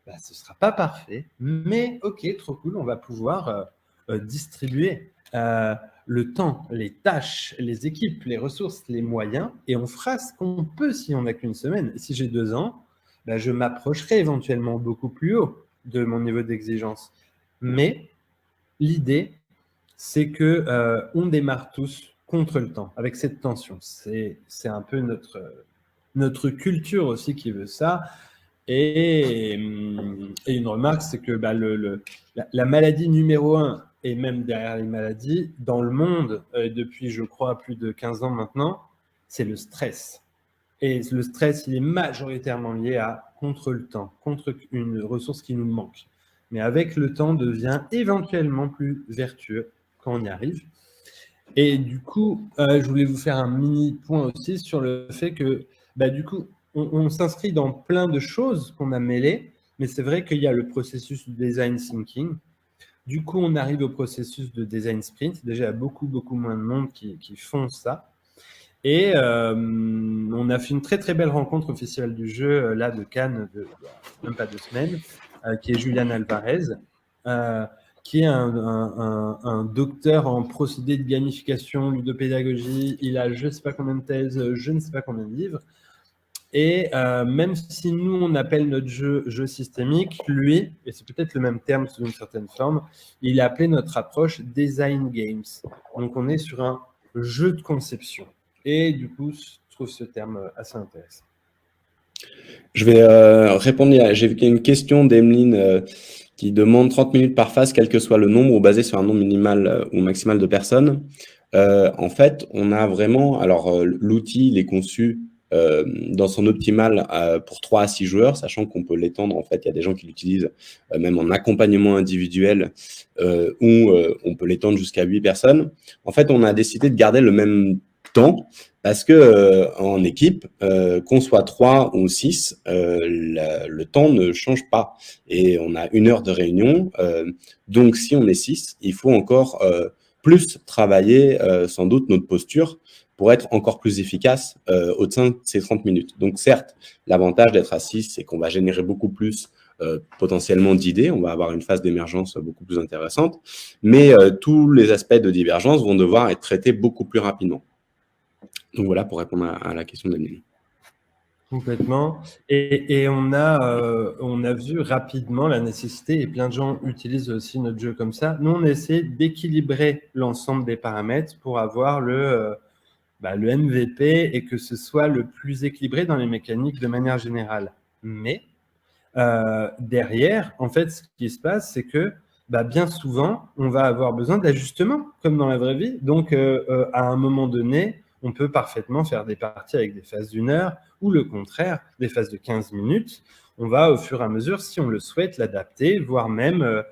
Ce ne sera pas parfait, mais ok, trop cool, on va pouvoir distribuer le temps, les tâches, les équipes, les ressources, les moyens, et on fera ce qu'on peut si on n'a qu'une semaine. Et si j'ai 2 ans, je m'approcherai éventuellement beaucoup plus haut de mon niveau d'exigence. Mais l'idée, c'est qu'on démarre tous contre le temps, avec cette tension. C'est un peu notre culture aussi qui veut ça. Et une remarque, c'est que la maladie numéro 1, et même derrière les maladies, dans le monde, depuis, je crois, plus de 15 ans maintenant, c'est le stress. Et le stress, il est majoritairement lié à contre le temps, contre une ressource qui nous manque. Mais avec le temps, devient éventuellement plus vertueux quand on y arrive. Et du coup, je voulais vous faire un mini point aussi sur le fait que, du coup, on s'inscrit dans plein de choses qu'on a mêlées, mais c'est vrai qu'il y a le processus de design thinking. Du coup, on arrive au processus de design sprint. Déjà, il y a beaucoup moins de monde qui font ça. Et on a fait une très belle rencontre au Festival du jeu là de Cannes, même pas 2 semaines, qui est Julian Alvarez, qui est un docteur en procédés de gamification, ludopédagogie. Il a je ne sais pas combien de thèses, je ne sais pas combien de livres. Et même si nous, on appelle notre jeu systémique, lui, et c'est peut-être le même terme sous une certaine forme, il a appelé notre approche design games. Donc, on est sur un jeu de conception. Et du coup, je trouve ce terme assez intéressant. Je vais répondre. J'ai vu qu'il y a une question d'Emeline qui demande 30 minutes par phase, quel que soit le nombre, ou basé sur un nombre minimal ou maximal de personnes. En fait, on a vraiment… Alors, l'outil, il est conçu dans son optimal pour 3 à 6 joueurs, sachant qu'on peut l'étendre. En fait, il y a des gens qui l'utilisent même en accompagnement individuel où on peut l'étendre jusqu'à 8 personnes. En fait, on a décidé de garder le même temps parce que en équipe, qu'on soit 3 ou 6, le temps ne change pas et on a 1 heure de réunion. Donc, si on est 6, il faut encore plus travailler sans doute notre posture pour être encore plus efficace au sein de ces 30 minutes. Donc, certes, l'avantage d'être à 6, c'est qu'on va générer beaucoup plus potentiellement d'idées, on va avoir une phase d'émergence beaucoup plus intéressante, mais tous les aspects de divergence vont devoir être traités beaucoup plus rapidement. Donc voilà pour répondre à la question d'Amélie. Complètement. Et on a vu rapidement la nécessité, et plein de gens utilisent aussi notre jeu comme ça. Nous, on essaie d'équilibrer l'ensemble des paramètres pour avoir le MVP et que ce soit le plus équilibré dans les mécaniques de manière générale. Mais derrière, en fait, ce qui se passe, c'est que bien souvent, on va avoir besoin d'ajustements, comme dans la vraie vie. Donc, à un moment donné, on peut parfaitement faire des parties avec des phases d'1 heure ou le contraire, des phases de 15 minutes. On va, au fur et à mesure, si on le souhaite, l'adapter, voire même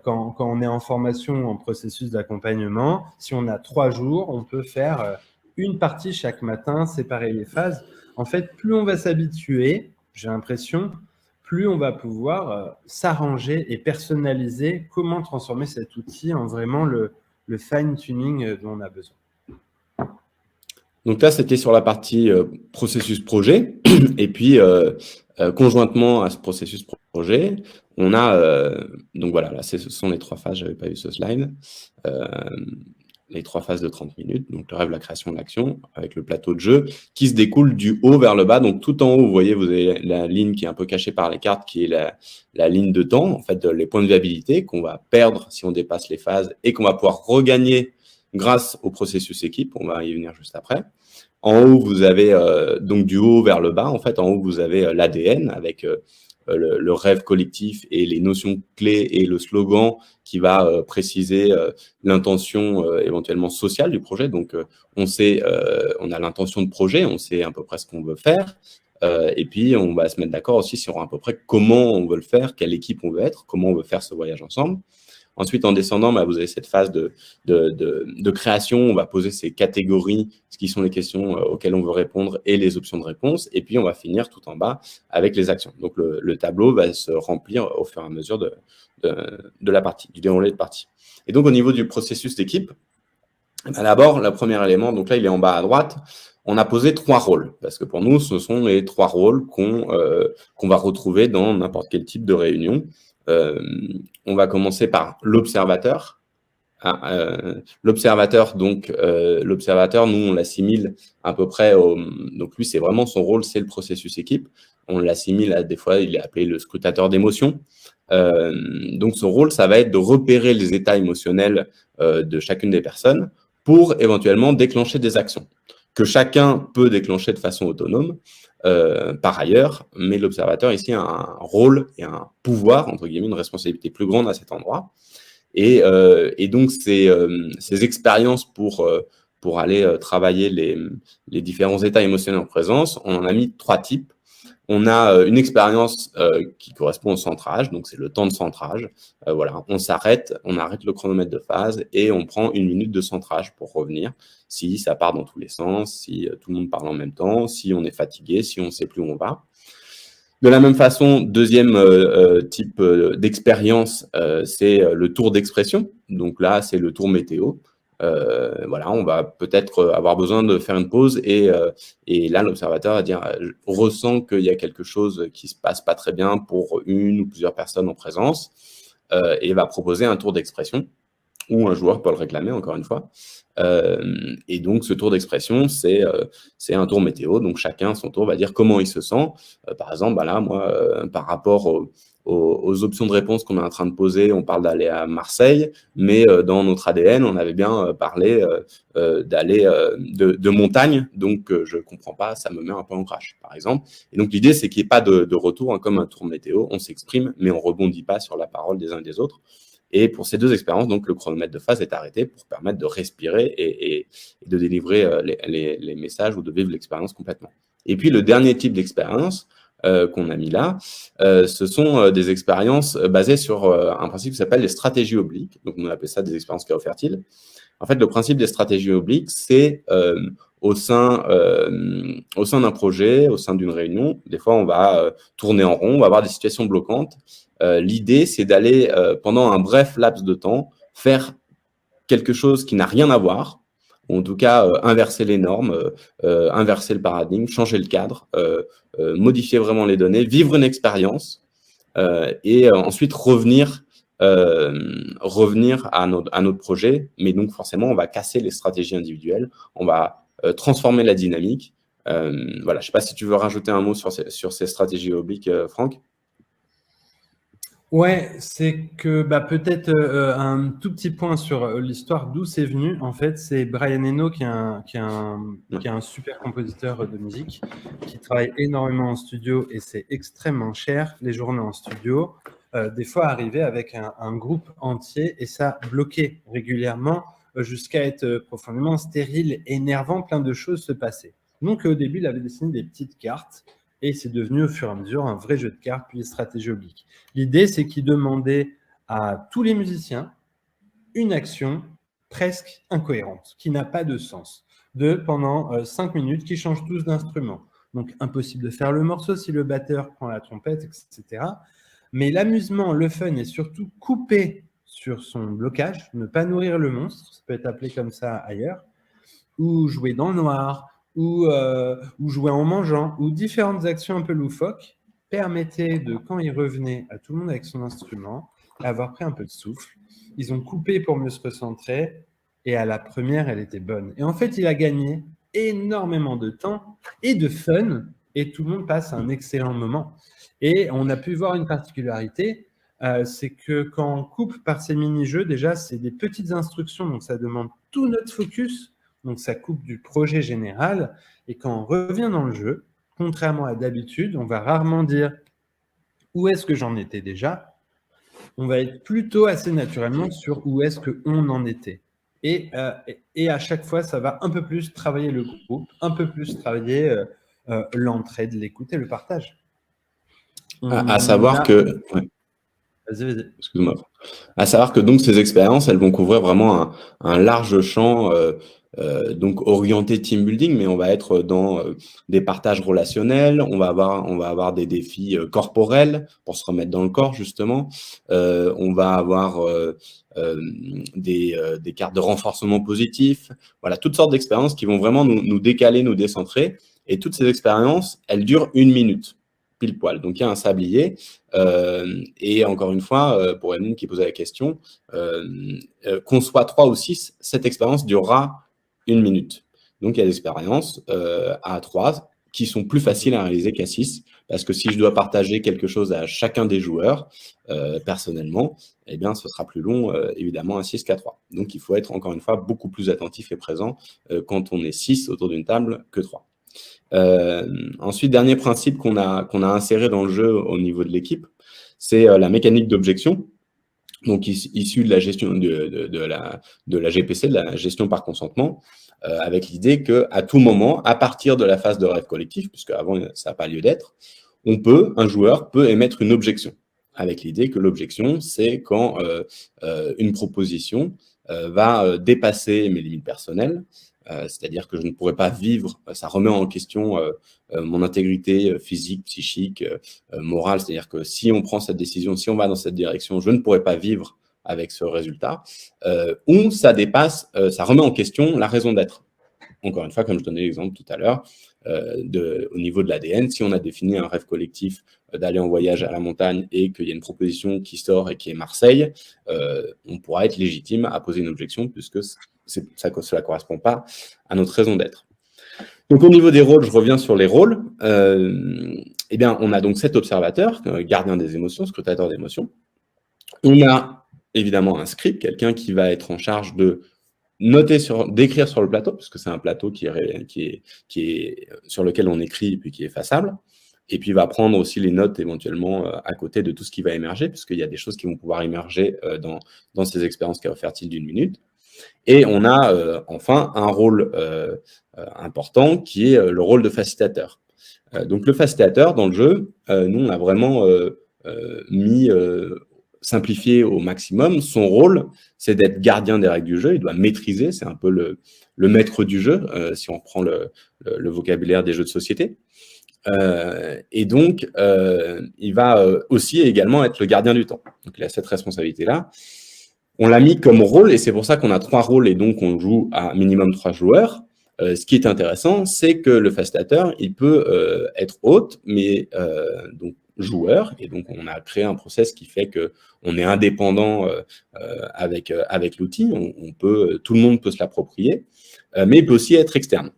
quand on est en formation, en processus d'accompagnement, si on a 3 jours, on peut faire une partie chaque matin, séparer les phases. En fait, plus on va s'habituer, j'ai l'impression, plus on va pouvoir s'arranger et personnaliser comment transformer cet outil en vraiment le fine-tuning dont on a besoin. Donc là, c'était sur la partie processus projet. Et puis, conjointement à ce processus projet, on a… donc voilà, là, ce sont les 3 phases. Je n'avais pas vu ce slide. Les 3 phases de 30 minutes. Donc, le rêve, la création, l'action, avec le plateau de jeu qui se découle du haut vers le bas. Donc, tout en haut, vous voyez, vous avez la ligne qui est un peu cachée par les cartes, qui est la ligne de temps, en fait, les points de viabilité qu'on va perdre si on dépasse les phases et qu'on va pouvoir regagner grâce au processus équipe. On va y venir juste après. En haut, vous avez, donc du haut vers le bas, en fait, en haut, vous avez l'ADN avec le rêve collectif et les notions clés et le slogan qui va préciser l'intention éventuellement sociale du projet. Donc, on sait, on a l'intention de projet, on sait à peu près ce qu'on veut faire. Et puis, on va se mettre d'accord aussi sur à peu près comment on veut le faire, quelle équipe on veut être, comment on veut faire ce voyage ensemble. Ensuite, en descendant, vous avez cette phase de création. On va poser ces catégories, ce qui sont les questions auxquelles on veut répondre et les options de réponse. Et puis, on va finir tout en bas avec les actions. Donc, le tableau va se remplir au fur et à mesure de la partie, du déroulé de partie. Et donc, au niveau du processus d'équipe, d'abord, le premier élément, donc là, il est en bas à droite. On a posé 3 rôles, parce que pour nous, ce sont les 3 rôles qu'on va retrouver dans n'importe quel type de réunion. On va commencer par l'observateur. L'observateur, l'observateur, nous, on l'assimile à peu près donc lui, c'est vraiment son rôle, c'est le processus équipe. On l'assimile à, des fois, il est appelé le scrutateur d'émotions. Donc, son rôle, ça va être de repérer les états émotionnels de chacune des personnes pour éventuellement déclencher des actions que chacun peut déclencher de façon autonome. Par ailleurs, mais l'observateur ici a un rôle et un pouvoir, entre guillemets, une responsabilité plus grande à cet endroit. Et donc, ces expériences pour aller travailler les différents états émotionnels en présence, on en a mis 3 types. On a une expérience qui correspond au centrage, donc c'est le temps de centrage. Voilà, on s'arrête, on arrête le chronomètre de phase et on prend 1 minute de centrage pour revenir. Si ça part dans tous les sens, si tout le monde parle en même temps, si on est fatigué, si on ne sait plus où on va. De la même façon, deuxième type d'expérience, c'est le tour d'expression. Donc là, c'est le tour météo. Voilà, on va peut-être avoir besoin de faire une pause et là, l'observateur va dire ressent qu'il y a quelque chose qui se passe pas très bien pour une ou plusieurs personnes en présence et va proposer un tour d'expression ou un joueur peut le réclamer, encore une fois. Et donc, ce tour d'expression, c'est un tour météo. Donc, chacun, à son tour, va dire comment il se sent. Par exemple, là, moi, par rapport aux options de réponse qu'on est en train de poser, on parle d'aller à Marseille, mais dans notre ADN, on avait bien parlé d'aller de montagne. Donc, je ne comprends pas, ça me met un peu en crash, par exemple. Et donc, l'idée, c'est qu'il n'y ait pas de retour, hein, comme un tour météo. On s'exprime, mais on ne rebondit pas sur la parole des uns et des autres. Et pour ces 2 expériences, donc, le chronomètre de phase est arrêté pour permettre de respirer et de délivrer les messages ou de vivre l'expérience complètement. Et puis, le dernier type d'expérience qu'on a mis là, ce sont des expériences basées sur un principe qui s'appelle les stratégies obliques. Donc, on appelle ça des expériences chaos-fertiles. En fait, le principe des stratégies obliques, c'est au sein d'un projet, au sein d'une réunion, des fois, on va tourner en rond, on va avoir des situations bloquantes. L'idée, c'est d'aller, pendant un bref laps de temps, faire quelque chose qui n'a rien à voir, ou en tout cas inverser les normes, inverser le paradigme, changer le cadre, modifier vraiment les données, vivre une expérience et ensuite revenir à notre projet. Mais donc, forcément, on va casser les stratégies individuelles, on va transformer la dynamique. Voilà, je ne sais pas si tu veux rajouter un mot sur ces stratégies obliques, Franck. Ouais, c'est que peut-être un tout petit point sur l'histoire d'où c'est venu. En fait, c'est Brian Eno qui est un super compositeur de musique, qui travaille énormément en studio et c'est extrêmement cher, les journées en studio. Des fois, arriver avec un groupe entier et ça bloquait régulièrement jusqu'à être profondément stérile, énervant, plein de choses se passaient. Donc, au début, il avait dessiné des petites cartes. Et c'est devenu au fur et à mesure un vrai jeu de cartes, puis des stratégies obliques. L'idée, c'est qu'il demandait à tous les musiciens une action presque incohérente, qui n'a pas de sens, pendant 5 minutes, qui changent tous d'instrument. Donc, impossible de faire le morceau si le batteur prend la trompette, etc. Mais l'amusement, le fun est surtout coupé sur son blocage, ne pas nourrir le monstre, ça peut être appelé comme ça ailleurs, ou jouer dans le noir, ou jouer en mangeant, ou différentes actions un peu loufoques, permettaient de, quand il revenait à tout le monde avec son instrument, avoir pris un peu de souffle. Ils ont coupé pour mieux se recentrer, et à la première, elle était bonne. Et en fait, il a gagné énormément de temps et de fun, et tout le monde passe un excellent moment. Et on a pu voir une particularité, c'est que quand on coupe par ces mini-jeux, déjà, c'est des petites instructions, donc ça demande tout notre focus. Donc, ça coupe du projet général. Et quand on revient dans le jeu, contrairement à d'habitude, on va rarement dire où est-ce que j'en étais déjà. On va être plutôt assez naturellement sur où est-ce qu'on en était. Et à chaque fois, ça va un peu plus travailler le groupe, un peu plus travailler l'entraide, l'écoute et le partage. À savoir que... Ouais. Vas-y. Excuse-moi. À savoir que donc ces expériences, elles vont couvrir vraiment un large champ, donc orienté team building, mais on va être dans des partages relationnels, on va avoir des défis corporels pour se remettre dans le corps justement, on va avoir des cartes de renforcement positif, voilà, toutes sortes d'expériences qui vont vraiment nous décaler, nous décentrer, et toutes ces expériences, elles durent 1 minute. Pile poil. Donc, il y a un sablier. Et encore une fois, pour Edmond qui posait la question, qu'on soit 3 ou 6, cette expérience durera 1 minute. Donc, il y a des expériences à 3 qui sont plus faciles à réaliser qu'à 6, parce que si je dois partager quelque chose à chacun des joueurs, personnellement, eh bien, ce sera plus long, évidemment, à 6 qu'à 3. Donc, il faut être, encore une fois, beaucoup plus attentif et présent quand on est 6 autour d'une table que 3. Ensuite, dernier principe qu'on a inséré dans le jeu au niveau de l'équipe, c'est la mécanique d'objection, donc issue de la gestion de la GPC, de la gestion par consentement, avec l'idée qu'à tout moment, à partir de la phase de rêve collectif, puisque avant ça n'a pas lieu d'être, un joueur peut émettre une objection, avec l'idée que l'objection, c'est quand une proposition va dépasser mes limites personnelles, c'est-à-dire que je ne pourrais pas vivre, ça remet en question mon intégrité physique, psychique, morale, c'est-à-dire que si on prend cette décision, si on va dans cette direction, je ne pourrais pas vivre avec ce résultat, ou ça dépasse, ça remet en question la raison d'être. Encore une fois, comme je donnais l'exemple tout à l'heure, au niveau de l'ADN, si on a défini un rêve collectif d'aller en voyage à la montagne et qu'il y a une proposition qui sort et qui est Marseille, on pourra être légitime à poser une objection puisque cela ne correspond pas à notre raison d'être. Donc, au niveau des rôles, je reviens sur les rôles. Eh bien, on a donc cet observateur, gardien des émotions, scrutateur d'émotions. On a évidemment un script, quelqu'un qui va être en charge de d'écrire sur le plateau, parce que c'est un plateau qui est sur lequel on écrit et puis qui est effaçable. Et puis, il va prendre aussi les notes éventuellement à côté de tout ce qui va émerger, puisqu'il y a des choses qui vont pouvoir émerger dans ces expériences qui fertiles d'1 minute. Et on a enfin un rôle important qui est le rôle de facilitateur. Donc, le facilitateur, dans le jeu, nous, on a vraiment simplifié au maximum. Son rôle, c'est d'être gardien des règles du jeu. Il doit maîtriser, c'est un peu le maître du jeu, si on prend le vocabulaire des jeux de société. Et donc, il va aussi également être le gardien du temps. Donc, il a cette responsabilité-là. On l'a mis comme rôle, et c'est pour ça qu'on a 3 rôles, et donc on joue à minimum 3 joueurs. Ce qui est intéressant, c'est que le facilitateur, il peut être hôte, mais donc joueur, et donc on a créé un process qui fait qu'on est indépendant avec l'outil, tout le monde peut se l'approprier, mais il peut aussi être externe.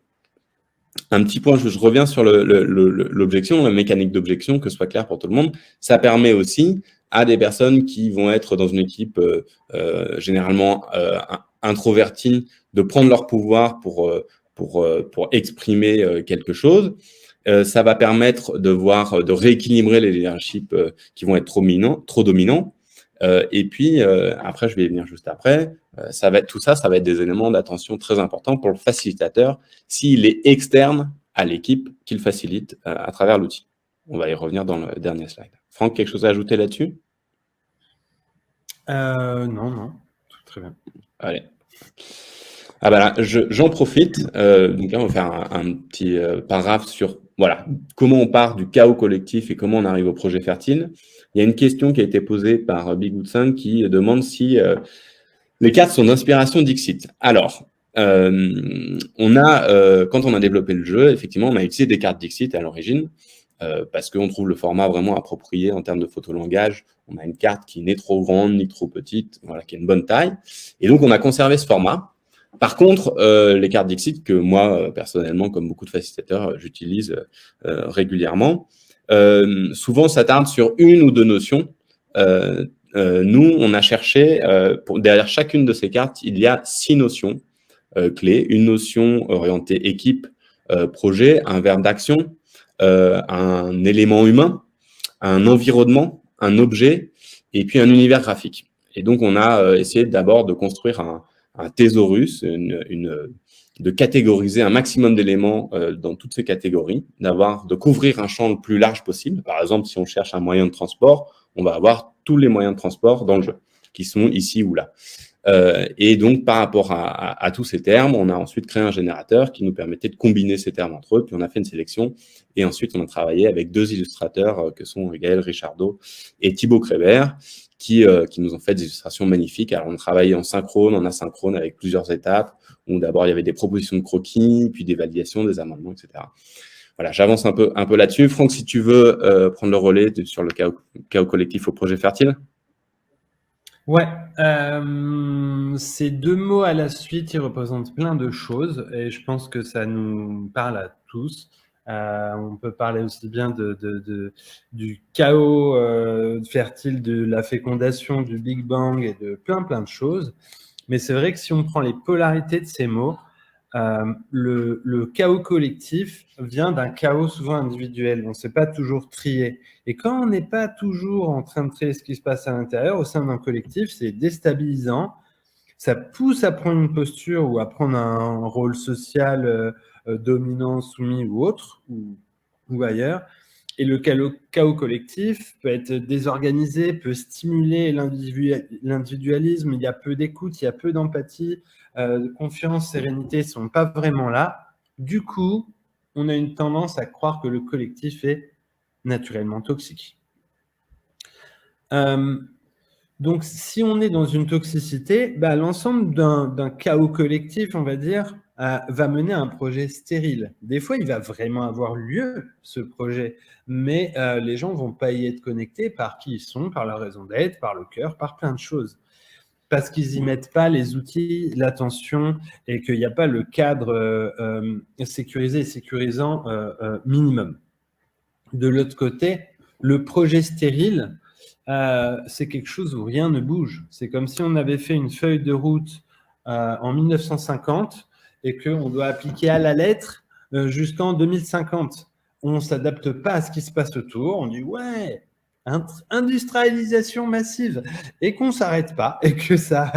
Un petit point, je reviens sur l'objection, la mécanique d'objection, que ce soit clair pour tout le monde. Ça permet aussi à des personnes qui vont être dans une équipe généralement introvertie de prendre leur pouvoir pour exprimer quelque chose. Ça va permettre de rééquilibrer les leaderships qui vont être trop dominants. Et puis, après, je vais y venir juste après, tout ça va être des éléments d'attention très importants pour le facilitateur s'il est externe à l'équipe qu'il facilite à travers l'outil. On va y revenir dans le dernier slide. Franck, quelque chose à ajouter là-dessus? Non. Très bien. Allez. Ah ben là, j'en profite. Donc là, on va faire un petit paragraphe sur comment on part du chaos collectif et comment on arrive au projet fertile. Il y a une question qui a été posée par Big Wood 5 qui demande si les cartes sont d'inspiration Dixit. Alors, quand on a développé le jeu, effectivement, on a utilisé des cartes Dixit à l'origine parce qu'on trouve le format vraiment approprié en termes de photolangage. On a une carte qui n'est trop grande ni trop petite, qui a une bonne taille. Et donc, on a conservé ce format. Par contre, les cartes Dixit que moi, personnellement, comme beaucoup de facilitateurs, j'utilise régulièrement, souvent s'attardent sur une ou 2 notions. Nous, on a cherché, derrière chacune de ces cartes, il y a 6 notions clés. Une notion orientée équipe, projet, un verbe d'action, un élément humain, un environnement, un objet, et puis un univers graphique. Et donc, on a essayé d'abord de construire un thésaurus, de catégoriser un maximum d'éléments dans toutes ces catégories, de couvrir un champ le plus large possible. Par exemple, si on cherche un moyen de transport, on va avoir tous les moyens de transport dans le jeu, qui sont ici ou là. Et donc, par rapport à tous ces termes, on a ensuite créé un générateur qui nous permettait de combiner ces termes entre eux, puis on a fait une sélection, et ensuite on a travaillé avec 2 illustrateurs que sont Gaël Richardot et Thibaut Crébert, qui nous ont fait des illustrations magnifiques. Alors, on travaillait en synchrone, en asynchrone, avec plusieurs étapes, où d'abord il y avait des propositions de croquis, puis des validations, des amendements, etc. Voilà, j'avance un peu là-dessus. Franck, si tu veux prendre le relais sur le chaos collectif au projet Fertile. Ouais, ces 2 mots à la suite, ils représentent plein de choses et je pense que ça nous parle à tous. On peut parler aussi bien du chaos fertile, de la fécondation, du Big Bang et de plein de choses. Mais c'est vrai que si on prend les polarités de ces mots, le chaos collectif vient d'un chaos souvent individuel. On ne sait pas toujours trier. Et quand on n'est pas toujours en train de trier ce qui se passe à l'intérieur, au sein d'un collectif, c'est déstabilisant. Ça pousse à prendre une posture ou à prendre un rôle social dominant, soumis ou autre, ou ailleurs. Et le chaos collectif peut être désorganisé, peut stimuler l'individualisme. Il y a peu d'écoute, il y a peu d'empathie. Confiance, sérénité ne sont pas vraiment là. Du coup, on a une tendance à croire que le collectif est naturellement toxique. Donc, si on est dans une toxicité, l'ensemble d'un chaos collectif, on va dire, va mener à un projet stérile. Des fois, il va vraiment avoir lieu, ce projet, mais les gens ne vont pas y être connectés par qui ils sont, par leur raison d'être, par le cœur, par plein de choses. Parce qu'ils n'y mettent pas les outils, l'attention, et qu'il n'y a pas le cadre sécurisé et sécurisant minimum. De l'autre côté, le projet stérile, c'est quelque chose où rien ne bouge. C'est comme si on avait fait une feuille de route en 1950 et qu'on doit appliquer à la lettre jusqu'en 2050. On ne s'adapte pas à ce qui se passe autour. On dit « ouais, industrialisation massive » et qu'on ne s'arrête pas et que ça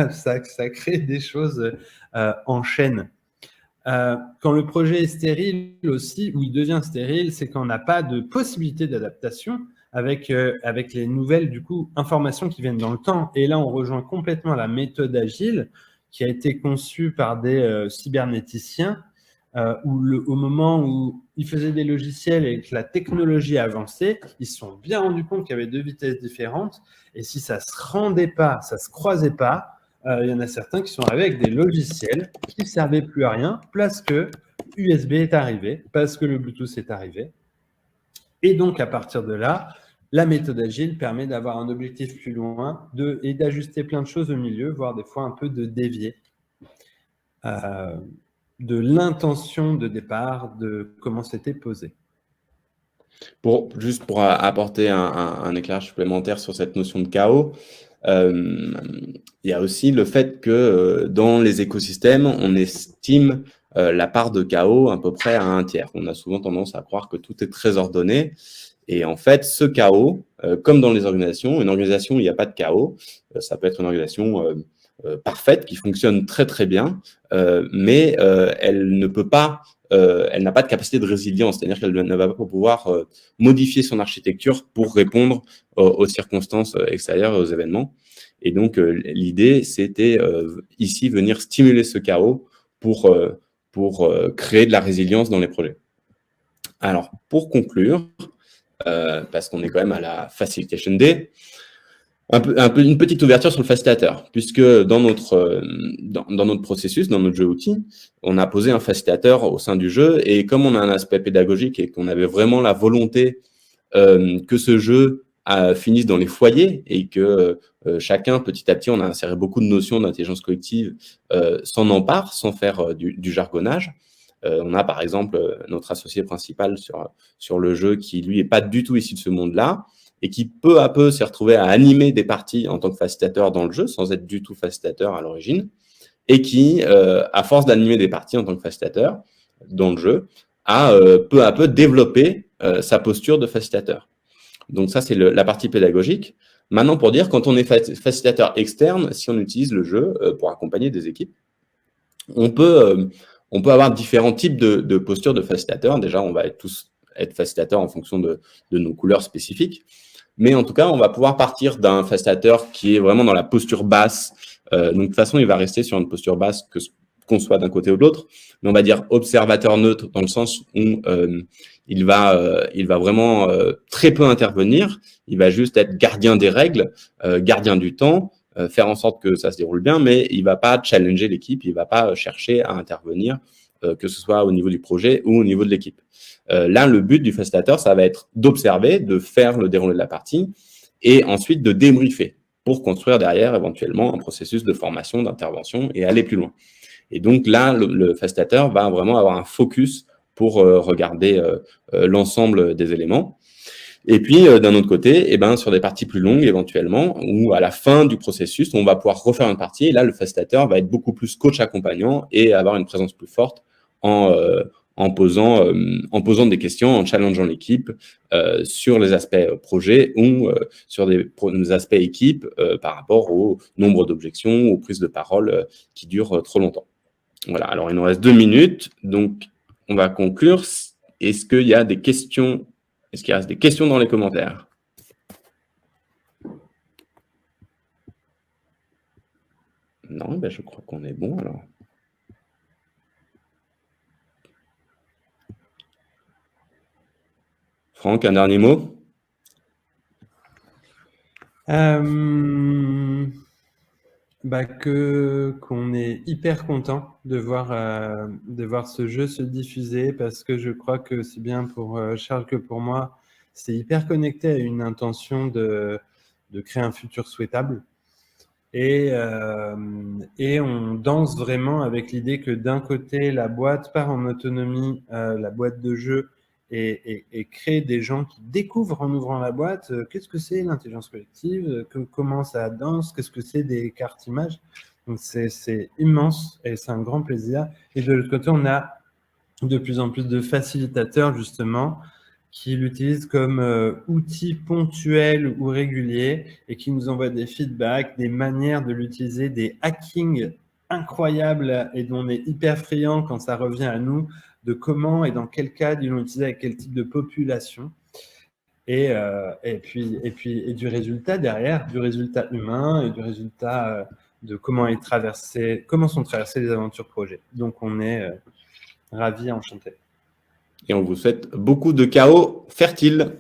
crée des choses en chaîne. Quand le projet est stérile aussi, ou il devient stérile, c'est quand on n'a pas de possibilité d'adaptation avec les nouvelles informations qui viennent dans le temps. Et là, on rejoint complètement la méthode agile qui a été conçue par des cybernéticiens où au moment où ils faisaient des logiciels et que la technologie avançait, ils se sont bien rendus compte qu'il y avait 2 vitesses différentes. Et si ça ne se rendait pas, ça ne se croisait pas, il y en a certains qui sont arrivés avec des logiciels qui ne servaient plus à rien parce que USB est arrivé, parce que le Bluetooth est arrivé. Et donc, à partir de là, la méthode agile permet d'avoir un objectif plus loin et d'ajuster plein de choses au milieu, voire des fois un peu de dévier de l'intention de départ, de comment c'était posé. Juste pour apporter un éclairage supplémentaire sur cette notion de chaos, il y a aussi le fait que dans les écosystèmes, on estime la part de chaos à peu près à 1/3. On a souvent tendance à croire que tout est très ordonné. Et en fait, ce chaos, comme dans les organisations, une organisation où il n'y a pas de chaos, ça peut être une organisation parfaite qui fonctionne très très bien, mais elle ne peut pas, elle n'a pas de capacité de résilience, c'est-à-dire qu'elle ne va pas pouvoir modifier son architecture pour répondre aux circonstances extérieures et aux événements. Et donc, l'idée, c'était ici venir stimuler ce chaos pour créer de la résilience dans les projets. Alors, pour conclure, parce qu'on est quand même à la Facilitation Day, une petite ouverture sur le facilitateur, puisque dans notre processus, dans notre jeu outil, on a posé un facilitateur au sein du jeu, et comme on a un aspect pédagogique et qu'on avait vraiment la volonté que ce jeu finisse dans les foyers et que chacun, petit à petit, on a inséré beaucoup de notions d'intelligence collective, s'en empare, sans faire du jargonnage. On a par exemple notre associé principal sur le jeu qui, lui, n'est pas du tout issu de ce monde-là, et qui peu à peu s'est retrouvé à animer des parties en tant que facilitateur dans le jeu, sans être du tout facilitateur à l'origine, et qui, à force d'animer des parties en tant que facilitateur dans le jeu, a peu à peu développé sa posture de facilitateur. Donc ça, c'est la partie pédagogique. Maintenant, pour dire, quand on est facilitateur externe, si on utilise le jeu pour accompagner des équipes, on peut On peut avoir différents types de postures de facilitateurs. Déjà, on va tous être facilitateurs en fonction de nos couleurs spécifiques. Mais en tout cas, on va pouvoir partir d'un facilitateur qui est vraiment dans la posture basse. Donc, de toute façon, il va rester sur une posture basse qu'on soit d'un côté ou de l'autre. Mais on va dire observateur neutre dans le sens où il va vraiment très peu intervenir. Il va juste être gardien des règles, gardien du temps, faire en sorte que ça se déroule bien, mais il va pas challenger l'équipe, il va pas chercher à intervenir, que ce soit au niveau du projet ou au niveau de l'équipe. Là, le but du facilitateur, ça va être d'observer, de faire le déroulé de la partie et ensuite de débriefer pour construire derrière éventuellement un processus de formation, d'intervention et aller plus loin. Et donc là, le facilitateur va vraiment avoir un focus pour regarder l'ensemble des éléments. Et puis, d'un autre côté, sur des parties plus longues éventuellement, ou à la fin du processus, on va pouvoir refaire une partie. Et là, le facilitateur va être beaucoup plus coach accompagnant et avoir une présence plus forte en posant des questions, en challengeant l'équipe sur les aspects projet ou sur des aspects équipe par rapport au nombre d'objections, aux prises de parole qui durent trop longtemps. Voilà, alors il nous reste 2 minutes, donc on va conclure. Est-ce qu'il y a des questions? Est-ce qu'il reste des questions dans les commentaires? Non, je crois qu'on est bon alors. Franck, un dernier mot? Qu'on est hyper content de voir ce jeu se diffuser parce que je crois que c'est bien pour Charles que pour moi, c'est hyper connecté à une intention de créer un futur souhaitable. Et on danse vraiment avec l'idée que d'un côté, la boîte part en autonomie, la boîte de jeu, et crée des gens qui découvrent en ouvrant la boîte qu'est-ce que c'est l'intelligence collective, comment ça danse, qu'est-ce que c'est des cartes images. Donc c'est immense et c'est un grand plaisir. Et de l'autre côté, on a de plus en plus de facilitateurs justement qui l'utilisent comme outil ponctuel ou régulier et qui nous envoient des feedbacks, des manières de l'utiliser, des hackings incroyables et dont on est hyper friand quand ça revient à nous, de comment et dans quel cadre ils l'ont utilisé avec quel type de population. Et du résultat derrière, du résultat humain et du résultat de comment sont traversées les aventures projets. Donc on est ravis et enchantés. Et on vous souhaite beaucoup de chaos fertile.